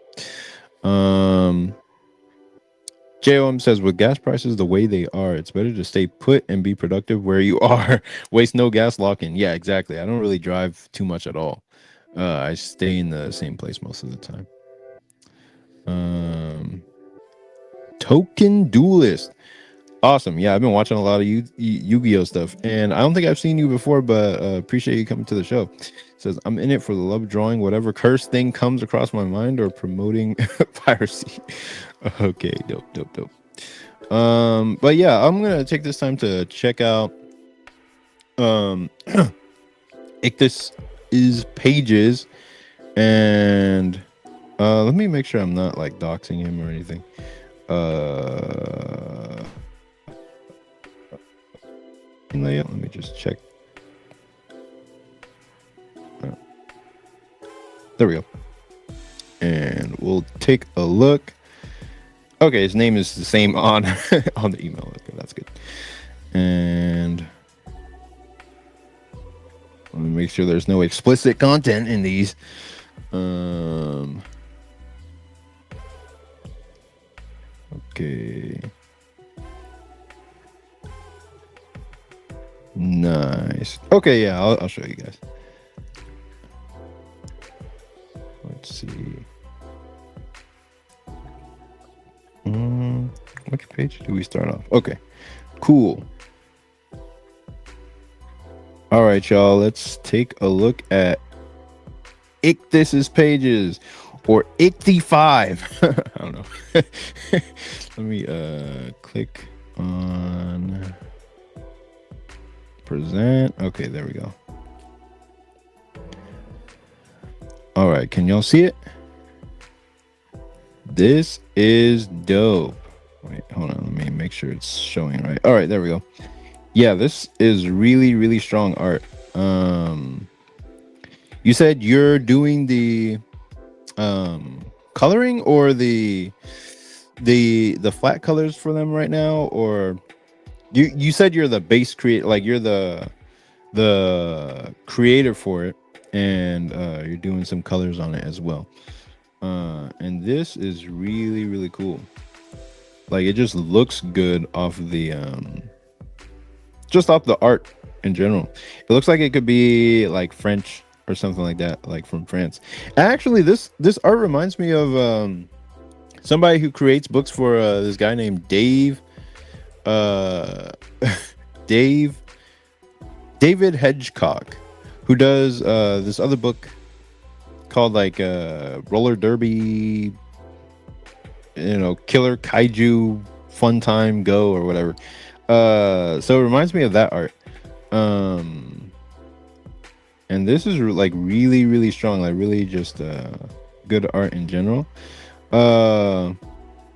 JOM says, with gas prices the way they are, it's better to stay put and be productive where you are. Waste no gas, lock in. Yeah, exactly. I don't really drive too much at all. I stay in the same place most of the time. Token Duelist. Awesome. Yeah, I've been watching a lot of Yu-Gi-Oh stuff, and I don't think I've seen you before, but appreciate you coming to the show. It says, I'm in it for the love of drawing whatever cursed thing comes across my mind or promoting piracy. Okay, dope. But yeah, I'm gonna take this time to check out Ictus is pages, and let me make sure I'm not like doxing him or anything. Let me just check. There we go. And we'll take a look. Okay, his name is the same on on the email. Okay, that's good. And let me make sure there's no explicit content in these. Okay. Nice. Okay, yeah, I'll show you guys. Let's see. Which page do we start off? Okay, cool. All right, y'all. Let's take a look at Ictus's pages, or Icty5. I don't know. Let me click on present. Okay, there we go. All right, can y'all see it? This is dope. Wait, hold on, let me make sure it's showing right. All right, there we go. Yeah, this is really strong art. You said you're doing the coloring or the flat colors for them right now, or you said you're the base creator, like you're the creator for it, and you're doing some colors on it as well. And this is really cool. Like, it just looks good off the just off the art in general. It looks like it could be like French or something like that, like from France. Actually, this art reminds me of somebody who creates books for this guy named David Hedgecock, who does this other book called like roller derby killer kaiju fun time go or whatever. So it reminds me of that art. Um, and this is like really, really strong, like really just good art in general. Uh,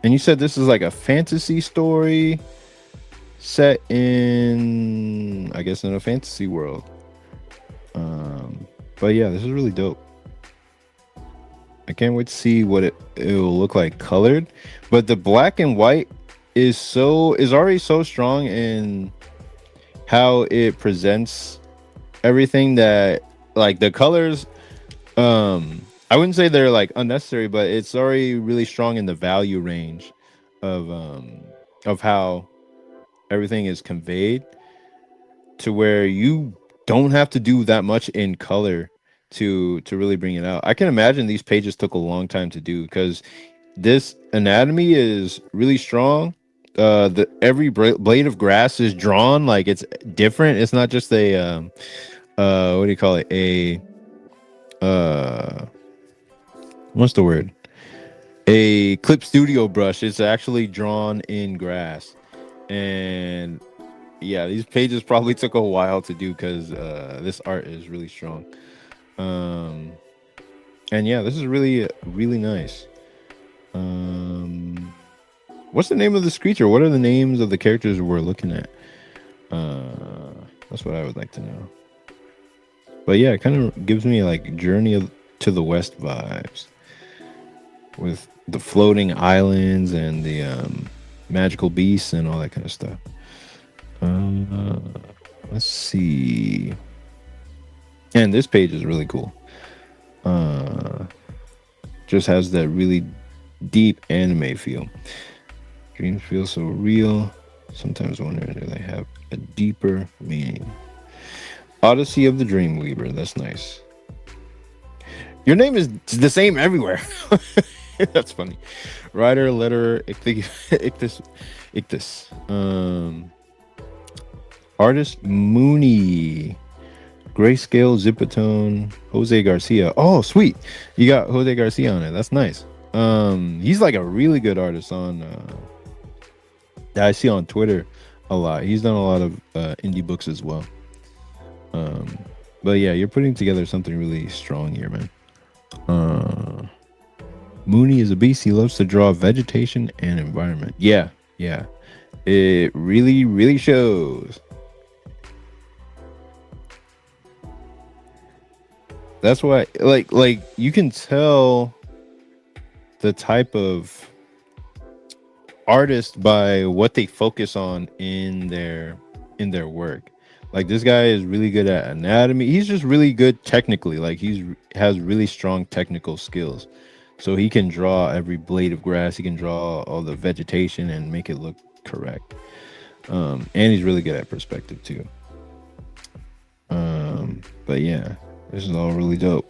and you said this is like a fantasy story set in, I guess, in a fantasy world. Um, but yeah, this is really dope. I can't wait to see what it will look like colored. But the black and white is already so strong in how it presents everything that like the colors. I wouldn't say they're like unnecessary, but it's already really strong in the value range of how everything is conveyed to where you don't have to do that much in color to really bring it out. I can imagine these pages took a long time to do because this anatomy is really strong. The every blade of grass is drawn like it's different. It's not just a what do you call it? A what's the word? A clip studio brush. It's actually drawn in grass. And yeah, these pages probably took a while to do because this art is really strong. Um, and yeah, this is really, really nice. What's the name of this creature? What are the names of the characters we're looking at? That's what I would like to know. But yeah, it kind of gives me like to the West vibes with the floating islands and the magical beasts and all that kind of stuff. Let's see. And this page is really cool. Just has that really deep anime feel. Dreams feel so real. Sometimes wondering if they have a deeper meaning. Odyssey of the Dreamweaver. That's nice. Your name is the same everywhere. That's funny. Writer, letterer, Ictus. Artist Mooney. Grayscale, Zipatone, Jose Garcia. Oh, sweet. You got Jose Garcia on it. That's nice. He's like a really good artist on that I see on Twitter a lot. He's done a lot of indie books as well. But yeah, you're putting together something really strong here, man. Mooney is a beast. He loves to draw vegetation and environment. Yeah. It really, really shows. That's why, like you can tell the type of artist by what they focus on in their work. Like this guy is really good at anatomy. He's just really good technically. Like has really strong technical skills. So he can draw every blade of grass. He can draw all the vegetation and make it look correct. And he's really good at perspective too. But yeah, this is all really dope.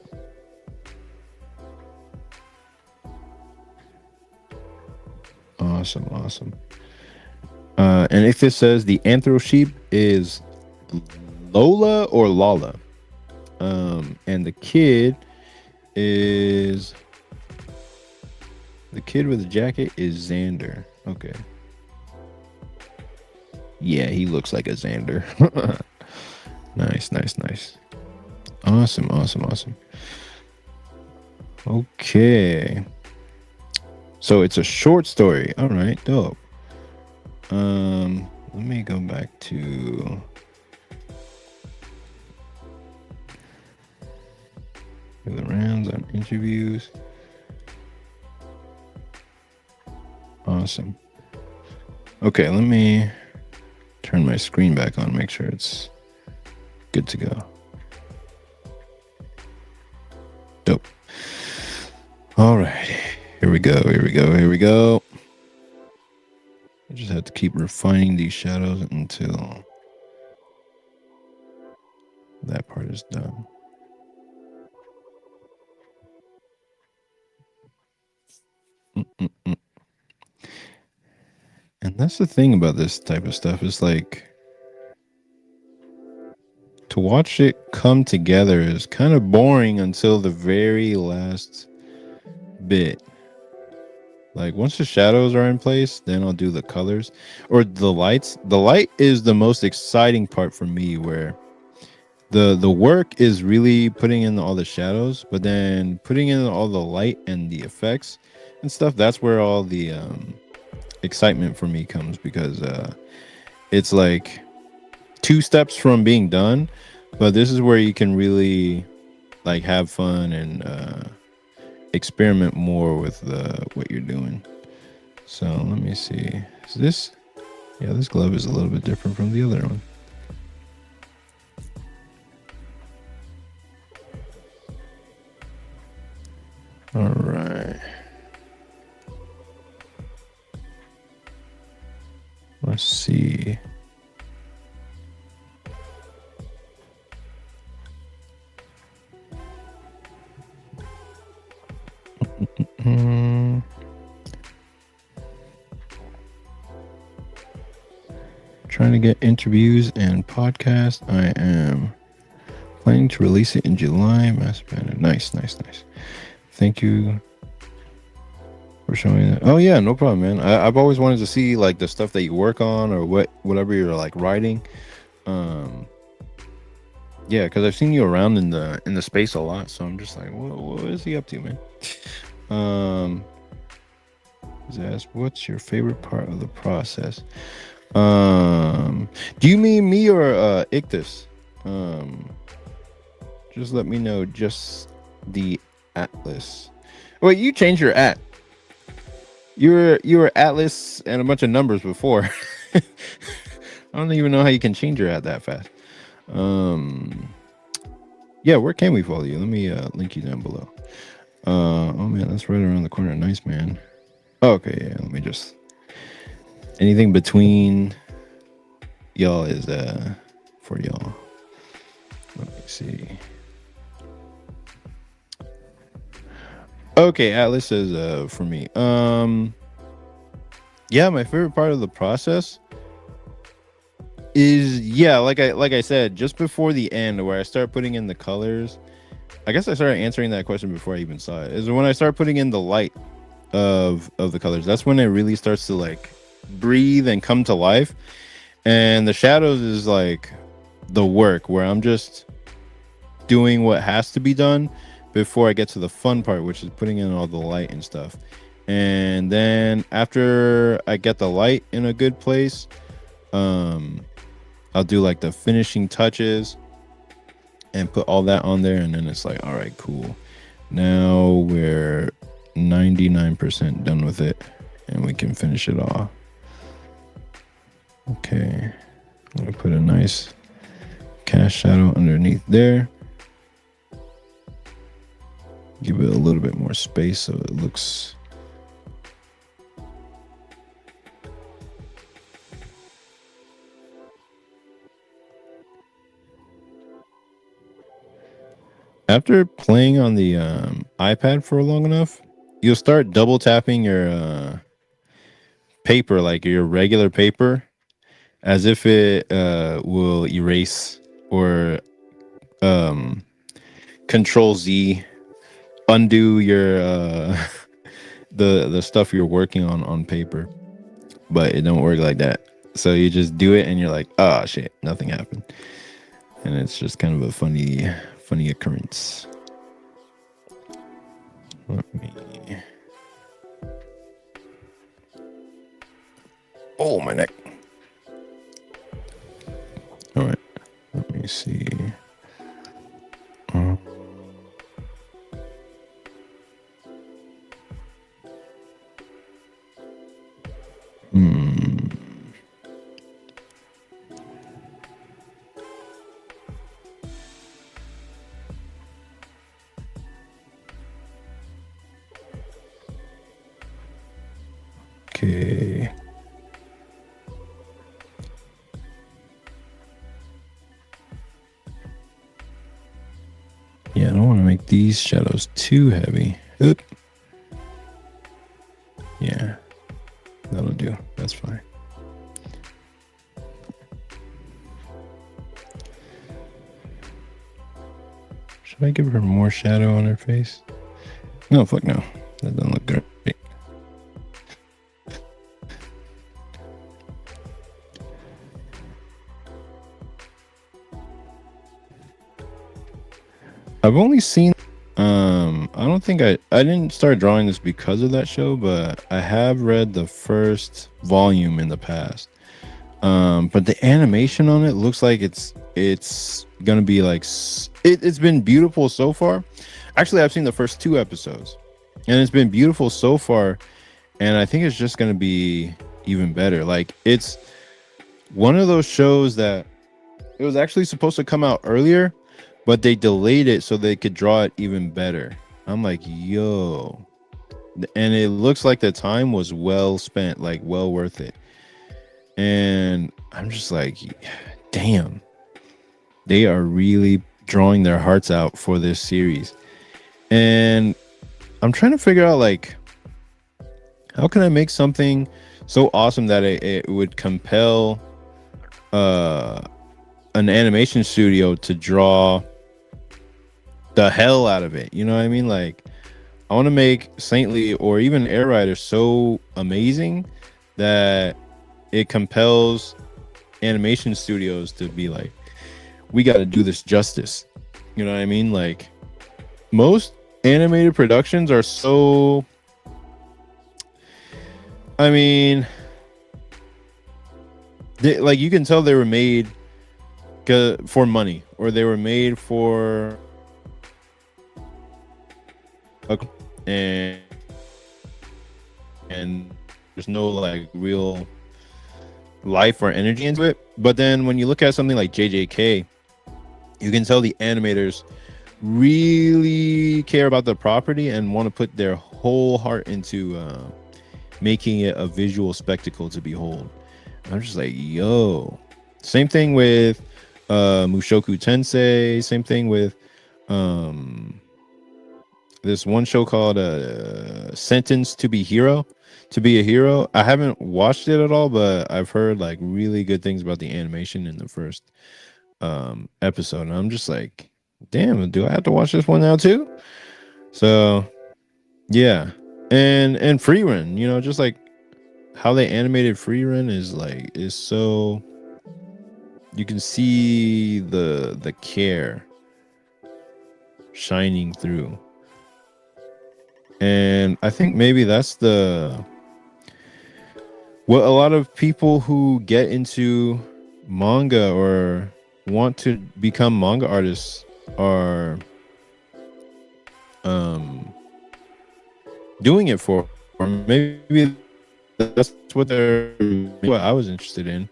Awesome. And if it says the anthro sheep is Lola or Lala, and the kid with the jacket is Xander. Okay. Yeah, he looks like a Xander. Nice. Awesome. Okay. So it's a short story. All right, dope. Let me go back to the rounds on interviews. Awesome. Okay, let me turn my screen back on, make sure it's good to go. Dope. All right. Here we go. I just have to keep refining these shadows until that part is done. And that's the thing about this type of stuff is like to watch it come together is kind of boring until the very last bit. Like once the shadows are in place, then I'll do the colors or the lights. The light is the most exciting part for me, where the work is really putting in all the shadows, but then putting in all the light and the effects and stuff. That's where all the excitement for me comes, because it's like two steps from being done, but this is where you can really like have fun and experiment more with what you're doing. So let me see. Is this? Yeah, this glove is a little bit different from the other one. All right. Let's see. Trying to get interviews and podcast. I am planning to release it in July. Master Banner. Nice. Thank you for showing that. Oh yeah, no problem, man. I've always wanted to see like the stuff that you work on, or whatever you're like writing. Yeah, because I've seen you around in the space a lot, so I'm just like, what is he up to, man? He's asked, what's your favorite part of the process? Do you mean me or Ictus? Just let me know. Just the Atlas. Wait, you changed your at. You were Atlas and a bunch of numbers before. I don't even know how you can change your at that fast. Yeah, where can we follow you? Let me link you down below. Oh man, that's right around the corner. Nice, man. Oh, okay, yeah. Let me just. Anything between y'all is for y'all. Let me see. Okay, Atlas is for me. Yeah, my favorite part of the process is, yeah, like I said, just before the end where I start putting in the colors. I guess I started answering that question before I even saw it. Is when I start putting in the light of the colors. That's when it really starts to like breathe and come to life. And the shadows is like the work where I'm just doing what has to be done before I get to the fun part, which is putting in all the light and stuff. And then after I get the light in a good place, I'll do like the finishing touches and put all that on there, and then it's like, all right, cool. Now we're 99% done with it, and we can finish it off. Okay, I'm gonna put a nice cast shadow underneath there. Give it a little bit more space so it looks. After playing on the iPad for long enough, you'll start double tapping your paper, like your regular paper, as if it will erase or Control Z, undo your the stuff you're working on paper, but it don't work like that. So you just do it, and you're like, oh shit, nothing happened, and it's just kind of a funny occurrence. Let me. Oh, my neck. All right. Let me see. Okay. Yeah, I don't want to make these shadows too heavy. Oop. Yeah, that'll do. That's fine. Should I give her more shadow on her face? No, fuck no. That doesn't look great. I've only seen I don't think I didn't start drawing this because of that show, but I have read the first volume in the past. But the animation on it looks like it's gonna be like it's been beautiful so far. Actually, I've seen the first two episodes, and it's been beautiful so far, and I think it's just gonna be even better. Like it's one of those shows that it was actually supposed to come out earlier, but they delayed it so they could draw it even better. I'm like, yo. And it looks like the time was well spent, like well worth it. And I'm just like, damn, they are really drawing their hearts out for this series. And I'm trying to figure out, like, how can I make something so awesome that it would compel uh an animation studio to draw the hell out of it. You know what I mean? Like, I want to make Saintly or even Air Rider so amazing that it compels animation studios to be like, we got to do this justice. You know what I mean? Like, most animated productions are so, I mean, like, you can tell they were made for money, or they were made for and and there's no like real life or energy into it. But then when you look at something like JJK, you can tell the animators really care about the property and want to put their whole heart into making it a visual spectacle to behold. I'm just like, yo. Same thing with Mushoku Tensei. Same thing with this one show called Sentence to Be Hero, to Be a Hero. I haven't watched it at all, but I've heard like really good things about the animation in the first episode. And I'm just like, damn, do I have to watch this one now too? So yeah. And Free Run, you know, just like how they animated Free Run is so, you can see the care shining through. And I think maybe that's what a lot of people who get into manga or want to become manga artists are doing it for. Or maybe that's what I was interested in.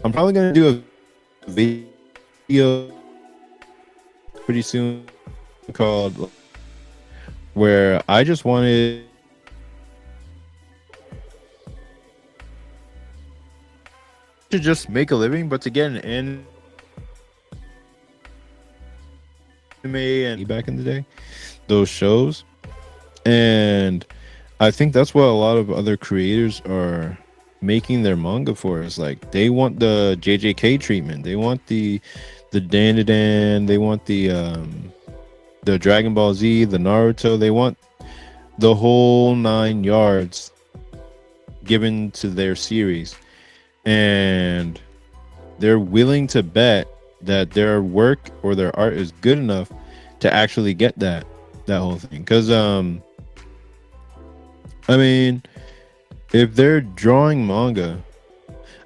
I'm probably gonna do a video pretty soon called where I just wanted to just make a living, but to get an anime and back in the day, those shows. And I think that's what a lot of other creators are making their manga for, is like they want the JJK treatment, they want the Dan, they want the Dragon Ball Z, the Naruto, they want the whole 9 yards given to their series. And they're willing to bet that their work or their art is good enough to actually get that whole thing. Because I mean, if they're drawing manga,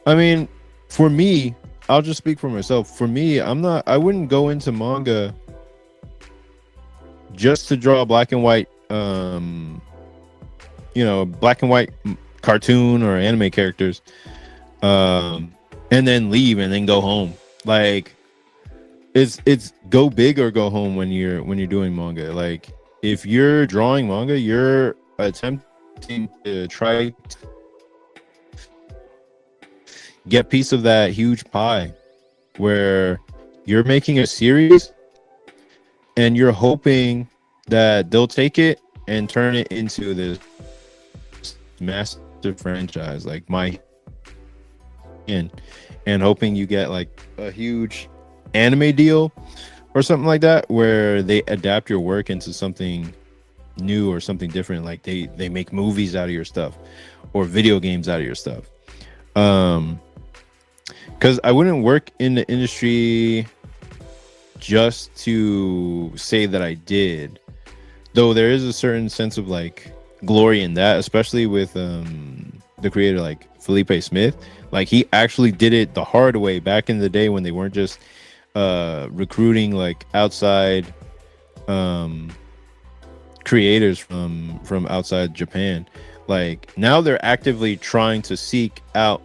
I mean, for me, I'll just speak for myself. For me, I wouldn't go into manga just to draw black and white, black and white cartoon or anime characters, and then leave and then go home. Like, it's go big or go home when you're doing manga. Like, if you're drawing manga, you're attempting to try to get piece of that huge pie where you're making a series and you're hoping that they'll take it and turn it into this massive franchise like My and hoping you get like a huge anime deal or something like that, where they adapt your work into something new or something different. Like they make movies out of your stuff or video games out of your stuff. Because I wouldn't work in the industry just to say that I did. Though there is a certain sense of like glory in that, especially with the creator like Felipe Smith. Like he actually did it the hard way back in the day when they weren't just recruiting like outside um creators from outside Japan. Like now they're actively trying to seek out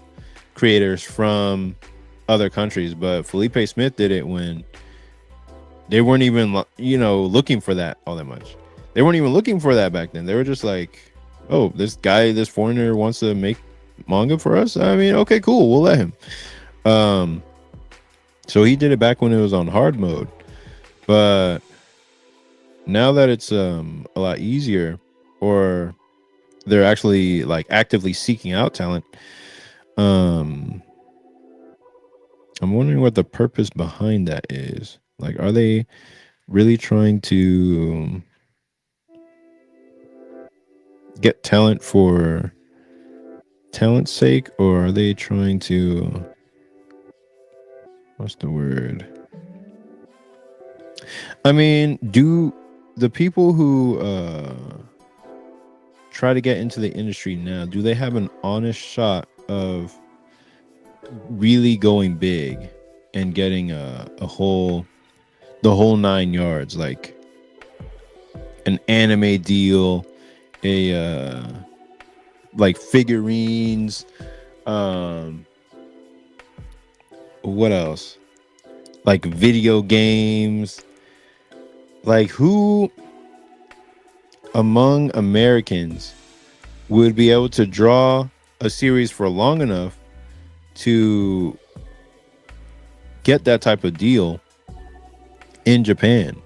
creators from other countries, but Felipe Smith did it when they weren't even looking for that all that much. They weren't even looking for that back then. They were just like, oh, this guy, this foreigner wants to make manga for us. I mean, okay, cool, we'll let him. um so he did it back when it was on hard mode, but now that it's a lot easier, or they're actually like actively seeking out talent, um I'm wondering what the purpose behind that is. Like, are they really trying to get talent for talent's sake, or are they trying to, what's the word, I mean, do the people who try to get into the industry now, do they have an honest shot of really going big and getting a whole the whole 9 yards, like an anime deal, a like figurines, um what else, like video games? Like, who among Americans would be able to draw a series for long enough to get that type of deal in Japan?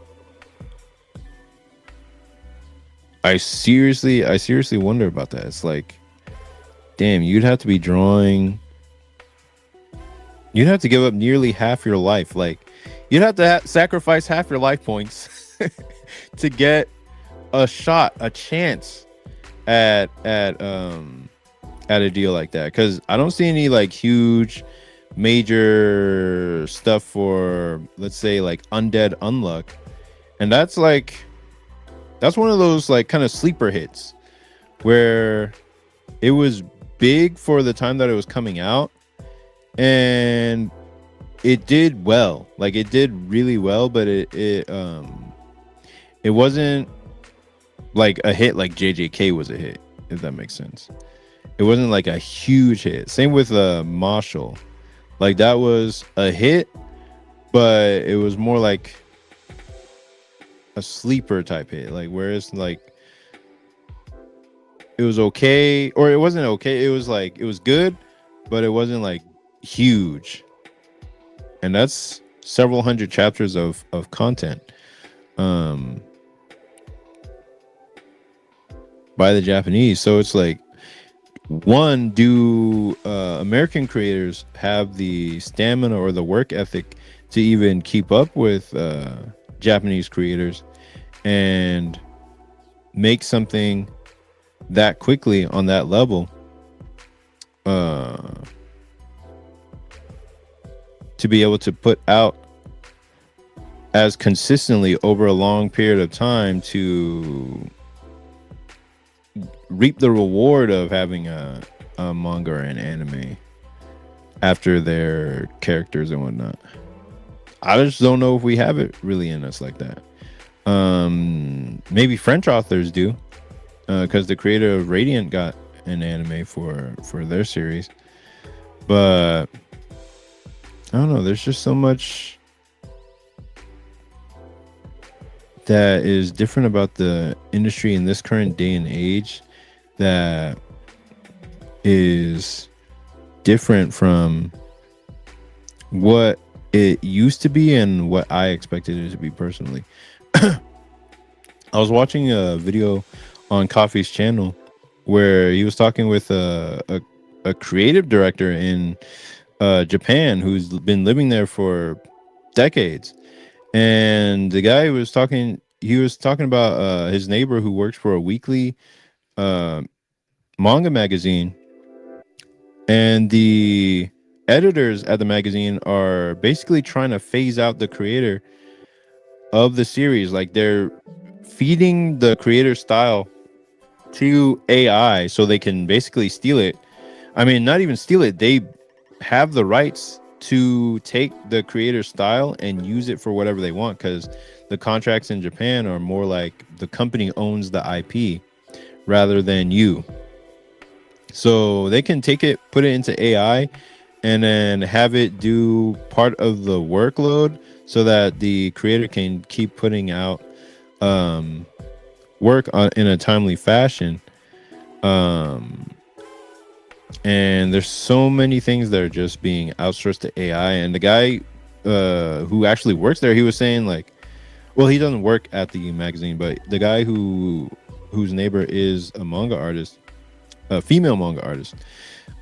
I seriously wonder about that. It's like, damn, you'd have to be drawing, you'd have to give up nearly half your life. Like, you'd have to sacrifice half your life points to get a shot, a chance at a deal like that. Because I don't see any like huge major stuff for, let's say, like Undead Unluck, and that's one of those like kind of sleeper hits where it was big for the time that it was coming out, and it did well. Like, it did really well, but it wasn't like a hit like JJK was a hit, if that makes sense. It wasn't like a huge hit. Same with Marshall. Like, that was a hit, but it was more like a sleeper type hit. Like, whereas like it was okay, or it wasn't okay. It was like, it was good, but it wasn't like huge. And that's several hundred chapters of content by the Japanese. So it's like, one, do American creators have the stamina or the work ethic to even keep up with Japanese creators and make something that quickly on that level, to be able to put out as consistently over a long period of time to reap the reward of having a manga or an anime after their characters and whatnot? I just don't know if we have it really in us like that. Maybe French authors do, because the creator of Radiant got an anime for their series. But I don't know, there's just so much that is different about the industry in this current day and age that is different from what it used to be and what I expected it to be personally. I was watching a video on Coffee's channel where he was talking with a creative director in Japan who's been living there for decades. And the guy was talking, about his neighbor who works for a weekly manga magazine, and the editors at the magazine are basically trying to phase out the creator of the series. Like they're feeding the creator style to AI so they can basically steal it. I mean, not even steal it. They have the rights to take the creator style and use it for whatever they want, because the contracts in Japan are more like the company owns the IP rather than you. So they can take it, put it into AI, and then have it do part of the workload so that the creator can keep putting out um, work in a timely fashion. Um, and there's so many things that are just being outsourced to AI. And the guy who actually works there, he was saying like, well, he doesn't work at the magazine, but the guy whose neighbor is a manga artist, a female manga artist,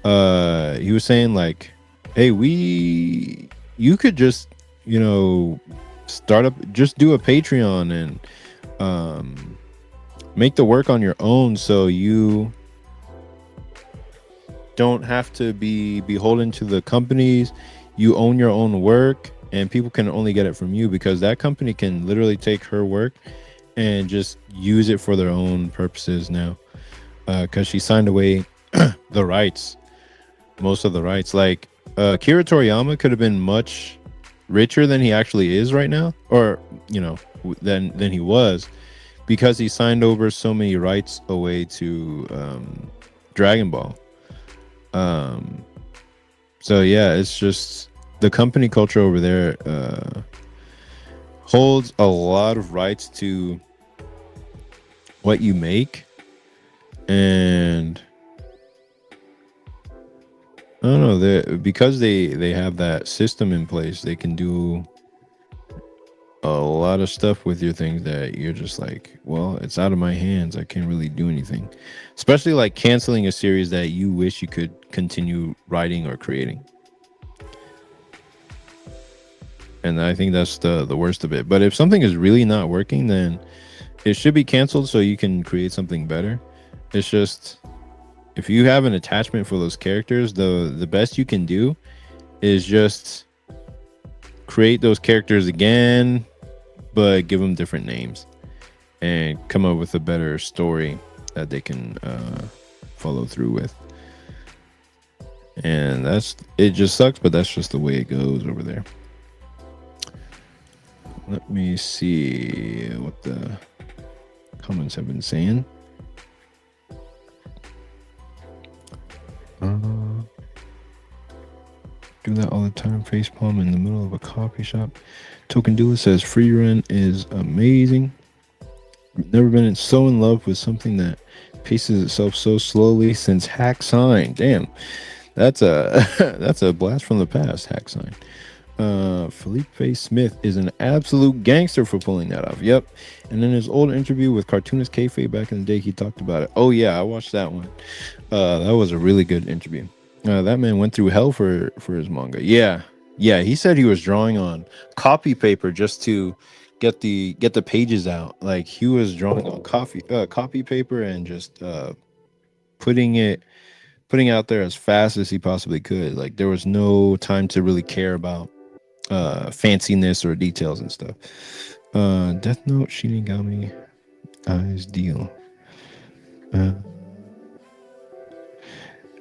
he was saying like, hey, you could just, you know, start up, just do a Patreon and make the work on your own, so you don't have to be beholden to the companies. You own your own work, and people can only get it from you, because that company can literally take her work and just use it for their own purposes now, because she signed away the rights, most of the rights. Like Kira Toriyama could have been much richer than he actually is right now, or you know, than he was, because he signed over so many rights away to Dragon Ball. So yeah, it's just the company culture over there holds a lot of rights to what you make, and I don't know, because they have that system in place, they can do a lot of stuff with your things that you're just like, well, it's out of my hands. I can't really do anything. Especially like canceling a series that you wish you could continue writing or creating. And I think that's the worst of it. But if something is really not working, then it should be canceled so you can create something better. It's just, if you have an attachment for those characters, the best you can do is just create those characters again, but give them different names and come up with a better story that they can follow through with. And it just sucks, but that's just the way it goes over there. Let me see what the comments have been saying. Do that all the time. Facepalm in the middle of a coffee shop. Token Doula says free run is amazing. Never been so in love with something that paces itself so slowly since Hack Sign. Damn, that's a blast from the past. Hack Sign. Felipe Smith is an absolute gangster for pulling that off. Yep. And in his old interview with cartoonist Kayfabe back in the day, he talked about it. Oh yeah, I watched that one. That was a really good interview. That man went through hell for his manga. Yeah, he said he was drawing on copy paper just to get the pages out. Like he was drawing on copy paper and just putting out there as fast as he possibly could. Like there was no time to really care about fanciness or details and stuff. Death Note, Shinigami Eyes Deal.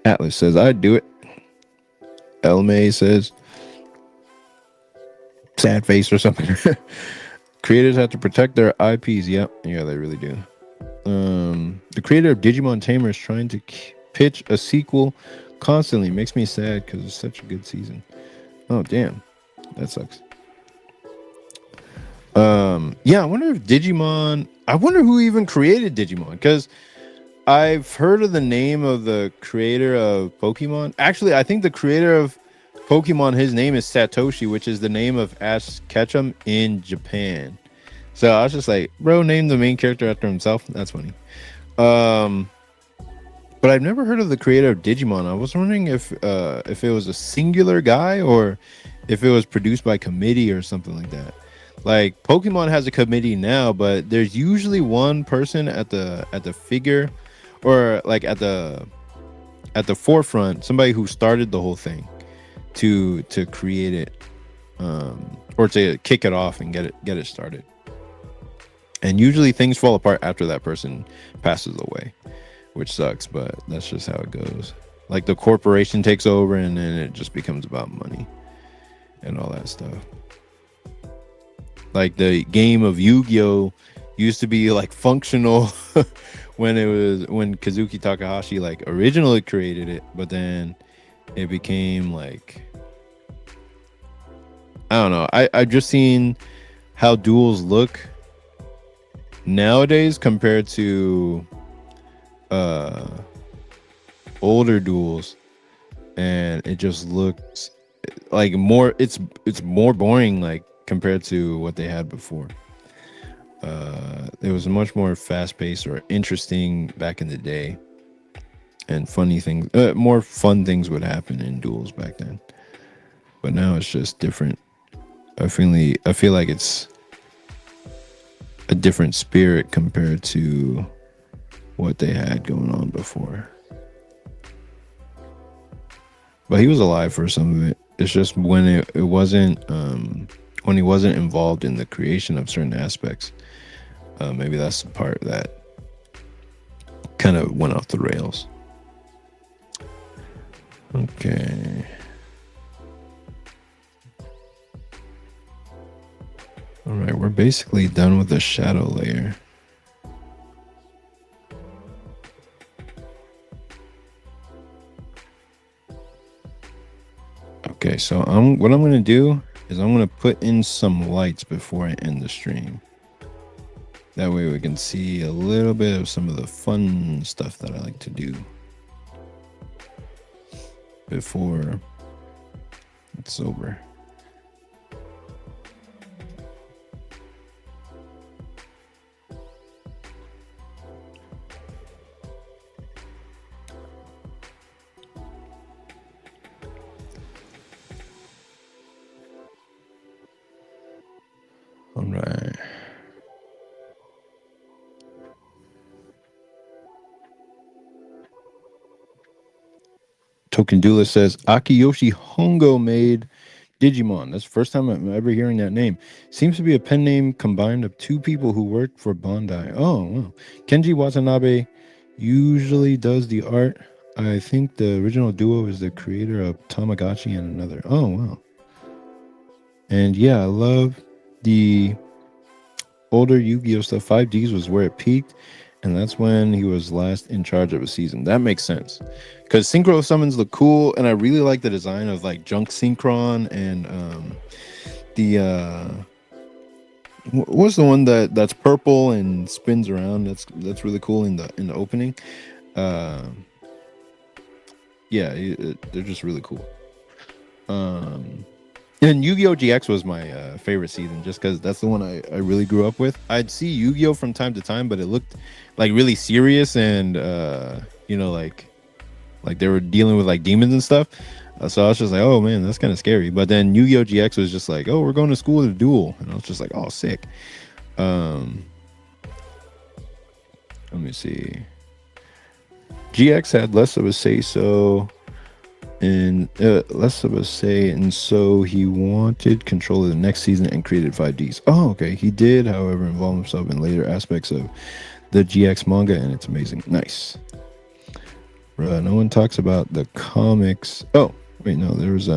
Atlas says I'd do it. Elmay says sad face or something. Creators have to protect their IPs. Yep. Yeah, they really do. The creator of Digimon Tamer is trying to pitch a sequel constantly. Makes me sad because it's such a good season. Oh damn, that sucks. Yeah, I wonder if Digimon, I wonder who even created Digimon, because I've heard of the name of the creator of Pokemon. Actually, I think the creator of Pokemon, his name is Satoshi, which is the name of Ash Ketchum in Japan. So I was just like, bro, name the main character after himself. That's funny. But I've never heard of the creator of Digimon. I was wondering if it was a singular guy or if it was produced by committee or something like that. Like Pokemon has a committee now, but there's usually one person at the figure, or like at the forefront, somebody who started the whole thing to create it, or to kick it off and get it started. And usually things fall apart after that person passes away, which sucks, but that's just how it goes. Like the corporation takes over and then it just becomes about money and all that stuff. Like the game of Yu-Gi-Oh used to be like functional when Kazuki Takahashi like originally created it, but then it became like, I don't know. I've just seen how duels look nowadays compared to uh older duels, and it just looks like more, it's more boring like compared to what they had before. It was much more fast paced or interesting back in the day, and funny things, more fun things would happen in duels back then. But now it's just different. I feel like it's a different spirit compared to what they had going on before. But he was alive for some of it. It's just when it wasn't when he wasn't involved in the creation of certain aspects. Maybe that's the part that kind of went off the rails. Okay. All right, we're basically done with the shadow layer. Okay, so what I'm gonna do is I'm gonna put in some lights before I end the stream. That way we can see a little bit of some of the fun stuff that I like to do before it's over. All right. Token Doula says Akiyoshi Hongo made Digimon. That's the first time I'm ever hearing that name. Seems to be a pen name combined of two people who worked for Bandai. Oh, wow. Kenji Watanabe usually does the art. I think the original duo is the creator of Tamagotchi and another. Oh, wow. And yeah, I love the older Yu-Gi-Oh stuff. 5Ds was where it peaked, and that's when he was last in charge of a season. That makes sense, because synchro summons look cool, and I really like the design of like Junk Synchron and the what's the one that's purple and spins around. That's really cool in the opening. Yeah, they're just really cool. And Yu-Gi-Oh! GX was my favorite season, just because that's the one I really grew up with. I'd see Yu-Gi-Oh! From time to time, but it looked like really serious and like they were dealing with like demons and stuff. So I was just like, oh man, that's kind of scary. But then Yu-Gi-Oh! GX was just like, oh, we're going to school to duel, and I was just like, oh, sick. Let me see. GX had less of a say so. And less of a say, and so he wanted control of the next season and created 5Ds. Oh, okay. He did, however, involve himself in later aspects of the GX manga, and it's amazing. Nice. No one talks about the comics. Oh, wait, no, there was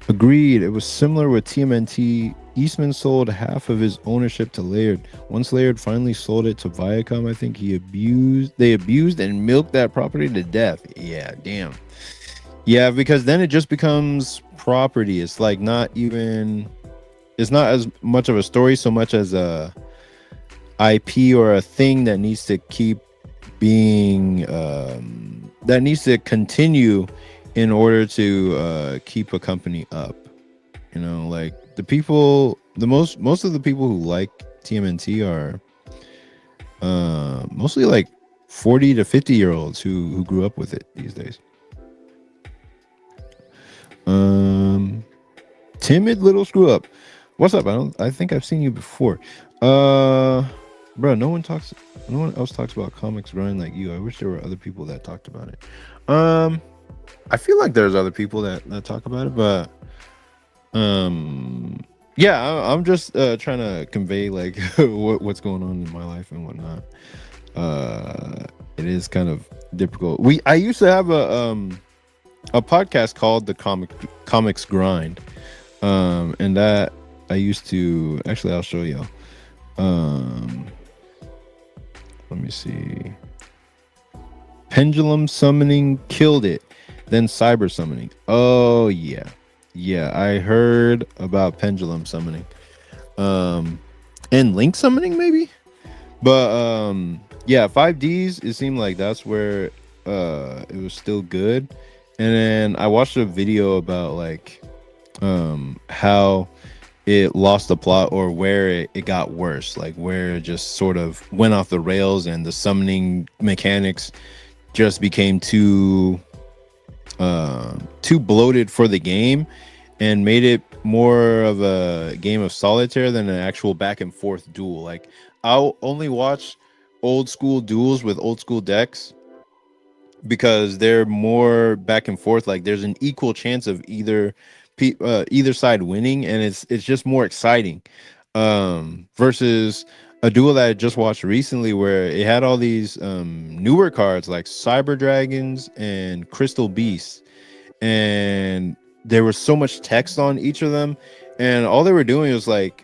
agreed. It was similar with TMNT. Eastman sold half of his ownership to Laird. Once Laird finally sold it to Viacom, I think they abused and milked that property to death. Yeah, damn. Yeah, because then it just becomes property. It's like it's not as much of a story so much as a IP or a thing that needs to keep being that needs to continue in order to keep a company up. You know, like most of the people who like TMNT are mostly like 40 to 50-year-olds who grew up with it these days. Timid little screw up. What's up? I think I've seen you before. Bro, no one else talks about comics growing like you. I wish there were other people that talked about it. I feel like there's other people that talk about it, but Yeah, I'm just trying to convey like what's going on in my life and whatnot. Uh, it is kind of difficult. I used to have a podcast called the Comics Grind, and that I used to actually I'll show you. Um, let me see. Pendulum summoning killed it, then cyber summoning. Oh yeah, yeah. I heard about pendulum summoning. Um, and link summoning maybe, but yeah, 5Ds. It seemed like that's where it was still good. And then I watched a video about like how it lost the plot or where it got worse, like where it just sort of went off the rails and the summoning mechanics just became too bloated for the game and made it more of a game of solitaire than an actual back and forth duel. Like I'll only watch old school duels with old school decks because they're more back and forth. Like there's an equal chance of either side winning, and it's just more exciting. Versus a duel that I just watched recently where it had all these newer cards like Cyber Dragons and Crystal Beasts, and there was so much text on each of them, and all they were doing was like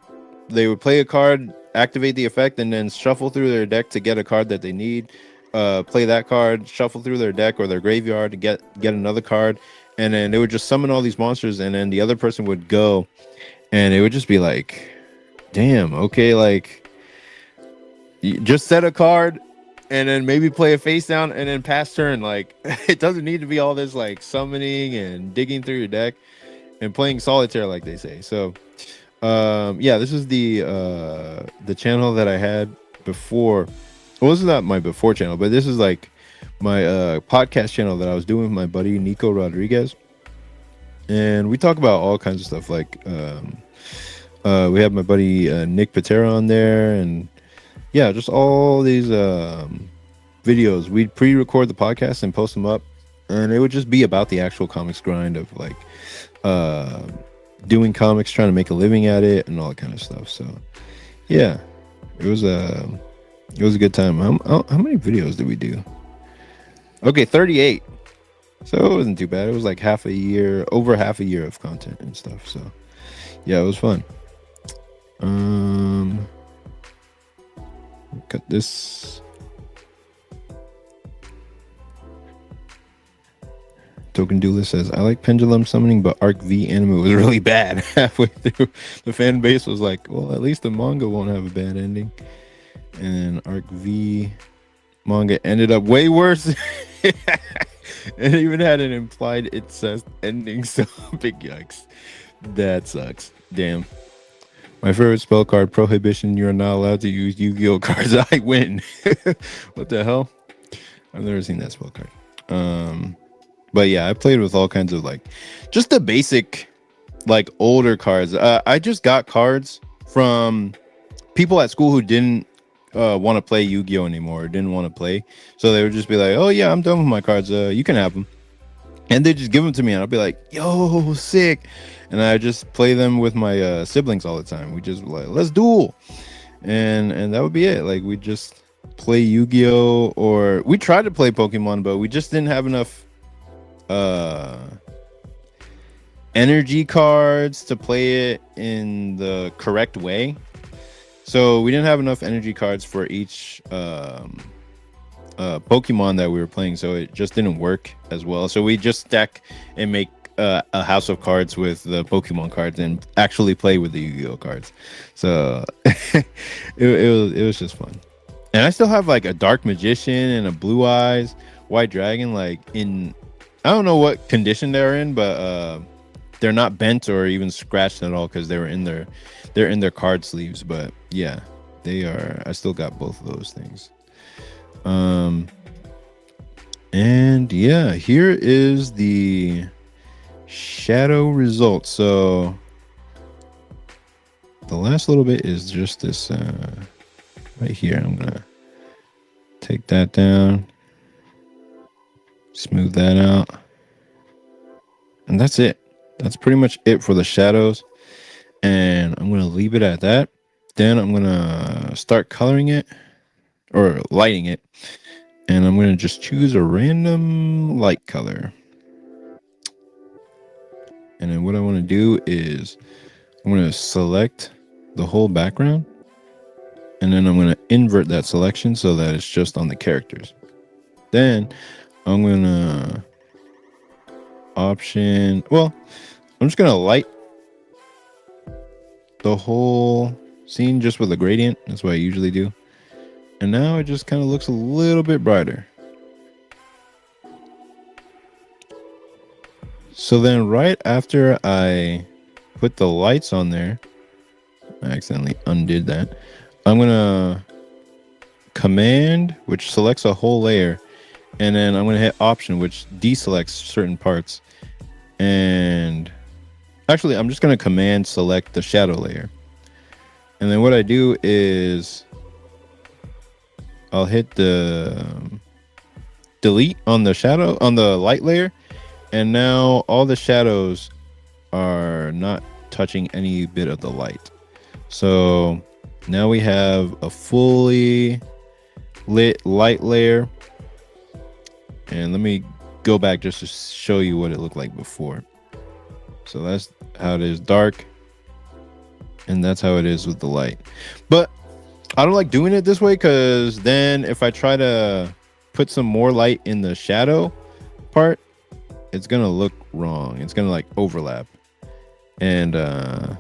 they would play a card, activate the effect, and then shuffle through their deck to get a card that they need, play that card, shuffle through their deck or their graveyard to get another card, and then they would just summon all these monsters, and then the other person would go, and it would just be like, damn, okay, like you just set a card and then maybe play a face down and then pass turn. Like it doesn't need to be all this like summoning and digging through your deck and playing solitaire like they say. So yeah, this is the channel that I had before. Well, this is not my before channel, but this is like my podcast channel that I was doing with my buddy Nico Rodriguez, and we talk about all kinds of stuff. Like we have my buddy Nick Patera on there, and yeah, just all these videos. We'd pre-record the podcast and post them up, and it would just be about the actual comics grind of like uh doing comics, trying to make a living at it, and all that kind of stuff. So yeah, it was a good time. How many videos did we do? Okay, 38. So it wasn't too bad. It was like over half a year of content and stuff. So yeah, it was fun. Got this. Token Duelist says, I like pendulum summoning, but Arc V anime was really bad. Halfway through, the fan base was like, well, at least the manga won't have a bad ending. And Arc V manga ended up way worse. It even had an implied incest ending, so big yikes. That sucks. Damn. My favorite spell card, Prohibition. You're not allowed to use Yu-Gi-Oh cards. I win. What the hell? I've never seen that spell card. But yeah, I played with all kinds of like just the basic like older cards. I just got cards from people at school who didn't want to play Yu-Gi-Oh anymore, didn't want to play. So they would just be like, oh yeah, I'm done with my cards. You can have them. And they just give them to me, and I'll be like, yo, sick. And I just play them with my siblings all the time. We just like, let's duel. And that would be it. Like we just play Yu-Gi-Oh, or we tried to play Pokemon, but we just didn't have enough energy cards to play it in the correct way. So we didn't have enough energy cards for each Pokemon that we were playing, so it just didn't work as well. So we just stack and make a house of cards with the Pokemon cards and actually play with the Yu-Gi-Oh cards. So it was just fun. And I still have like a Dark Magician and a Blue Eyes White Dragon, like in, I don't know what condition they're in, but they're not bent or even scratched at all because they're in their card sleeves. But yeah, they are. I still got both of those things. And yeah, here is the shadow result. So the last little bit is just this right here. I'm gonna take that down, smooth that out, and that's it. That's pretty much it for the shadows. and I'm gonna leave it at that. Then I'm gonna start coloring it or lighting it, and I'm gonna just choose a random light color. And then what I want to do is I'm going to select the whole background, and then I'm going to invert that selection so that it's just on the characters. Then I'm going to I'm just going to light the whole scene just with a gradient. That's what I usually do. And now it just kind of looks a little bit brighter. So then right after I put the lights on there, I accidentally undid that. I'm going to command, which selects a whole layer, and then I'm going to hit option, which deselects certain parts. And actually, I'm just going to command select the shadow layer. And then what I do is I'll hit the delete on the shadow, on the light layer. And now all the shadows are not touching any bit of the light. So now we have a fully lit light layer. And let me go back just to show you what it looked like before. So that's how it is dark. And that's how it is with the light. But I don't like doing it this way, because then if I try to put some more light in the shadow part, it's gonna look wrong. It's gonna like overlap. And I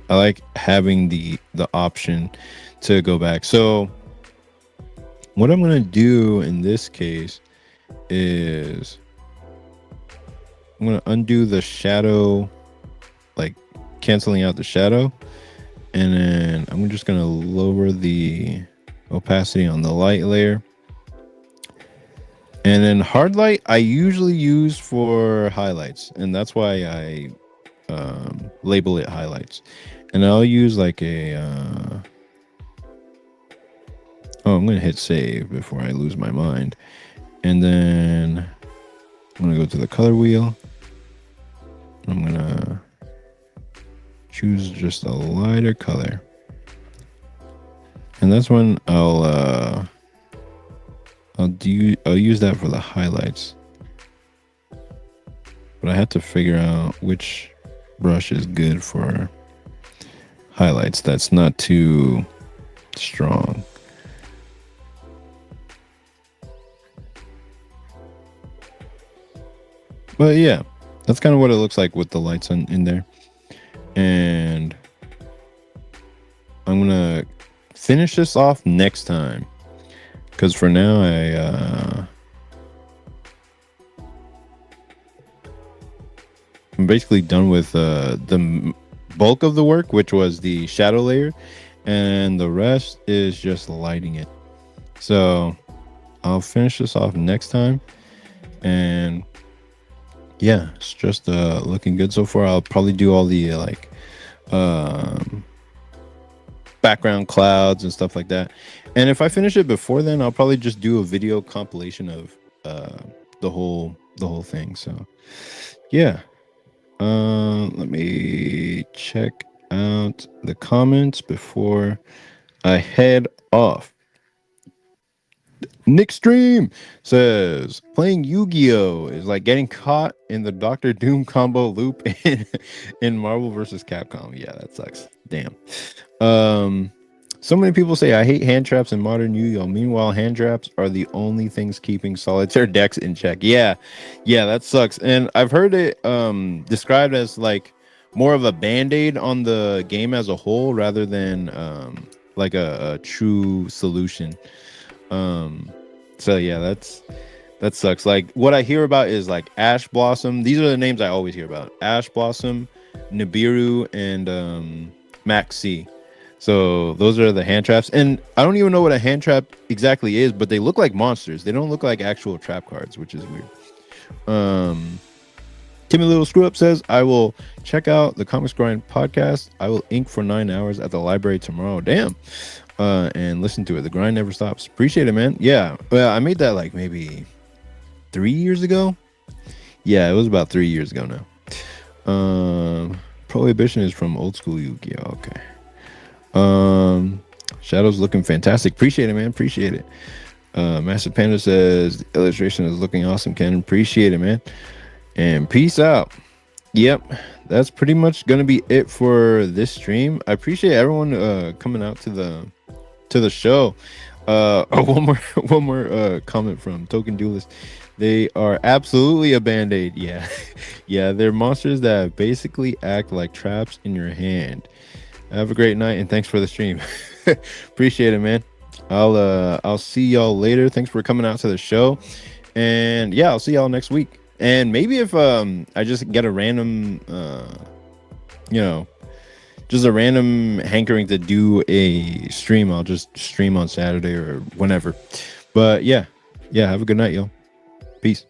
like having the option to go back. So what I'm gonna do in this case is I'm gonna undo the shadow, like canceling out the shadow, and then I'm just gonna lower the opacity on the light layer. And then hard light I usually use for highlights, and that's why I label it highlights. And I'll use like a I'm gonna hit save before I lose my mind. And then I'm gonna go to the color wheel. I'm gonna choose just a lighter color, and that's when I'll use that for the highlights. But I have to figure out which brush is good for highlights that's not too strong. But yeah, that's kind of what it looks like with the lights in there. And I'm gonna finish this off next time, because for now I'm basically done with the bulk of the work, which was the shadow layer, and the rest is just lighting it. So I'll finish this off next time. And yeah, it's just looking good so far. I'll probably do all the background clouds and stuff like that. And if I finish it before then, I'll probably just do a video compilation of the whole thing. So yeah. Let me check out the comments before I head off. Nick Stream says playing Yu-Gi-Oh is like getting caught in the Doctor Doom combo loop in Marvel vs. Capcom. Yeah, that sucks. Damn. So many people say I hate hand traps in modern Yu-Gi-Oh. Meanwhile, hand traps are the only things keeping solitaire decks in check. Yeah, that sucks. And I've heard it described as like more of a band-aid on the game as a whole rather than like a true solution. So yeah, that sucks. Like what I hear about is like Ash Blossom. These are the names I always hear about: Ash Blossom, Nibiru, and Max C. So those are the hand traps. And I don't even know what a hand trap exactly is, but they look like monsters. They don't look like actual trap cards, which is weird. Timmy Little Screw Up says, I will check out the Comics Grind podcast. I will ink for 9 hours at the library tomorrow. Damn. And listen to it. The grind never stops. Appreciate it, man. Yeah. Well, I made that like maybe 3 years ago. Yeah, it was about 3 years ago now. Prohibition is from old school Yu-Gi-Oh. Okay. Shadow's looking fantastic. Appreciate it, man. Appreciate it. Master Panda says the illustration is looking awesome, Ken. Appreciate it, man. And peace out. Yep, that's pretty much gonna be it for this stream. I appreciate everyone coming out to the show. One more comment from Token Duelist. They are absolutely a band-aid. Yeah. Yeah, they're monsters that basically act like traps in your hand. Have a great night and thanks for the stream. Appreciate it, man. I'll see y'all later. Thanks for coming out to the show. And yeah, I'll see y'all next week. And maybe if I just get a random just a random hankering to do a stream, I'll just stream on Saturday or whenever. But yeah, have a good night, yo. Peace.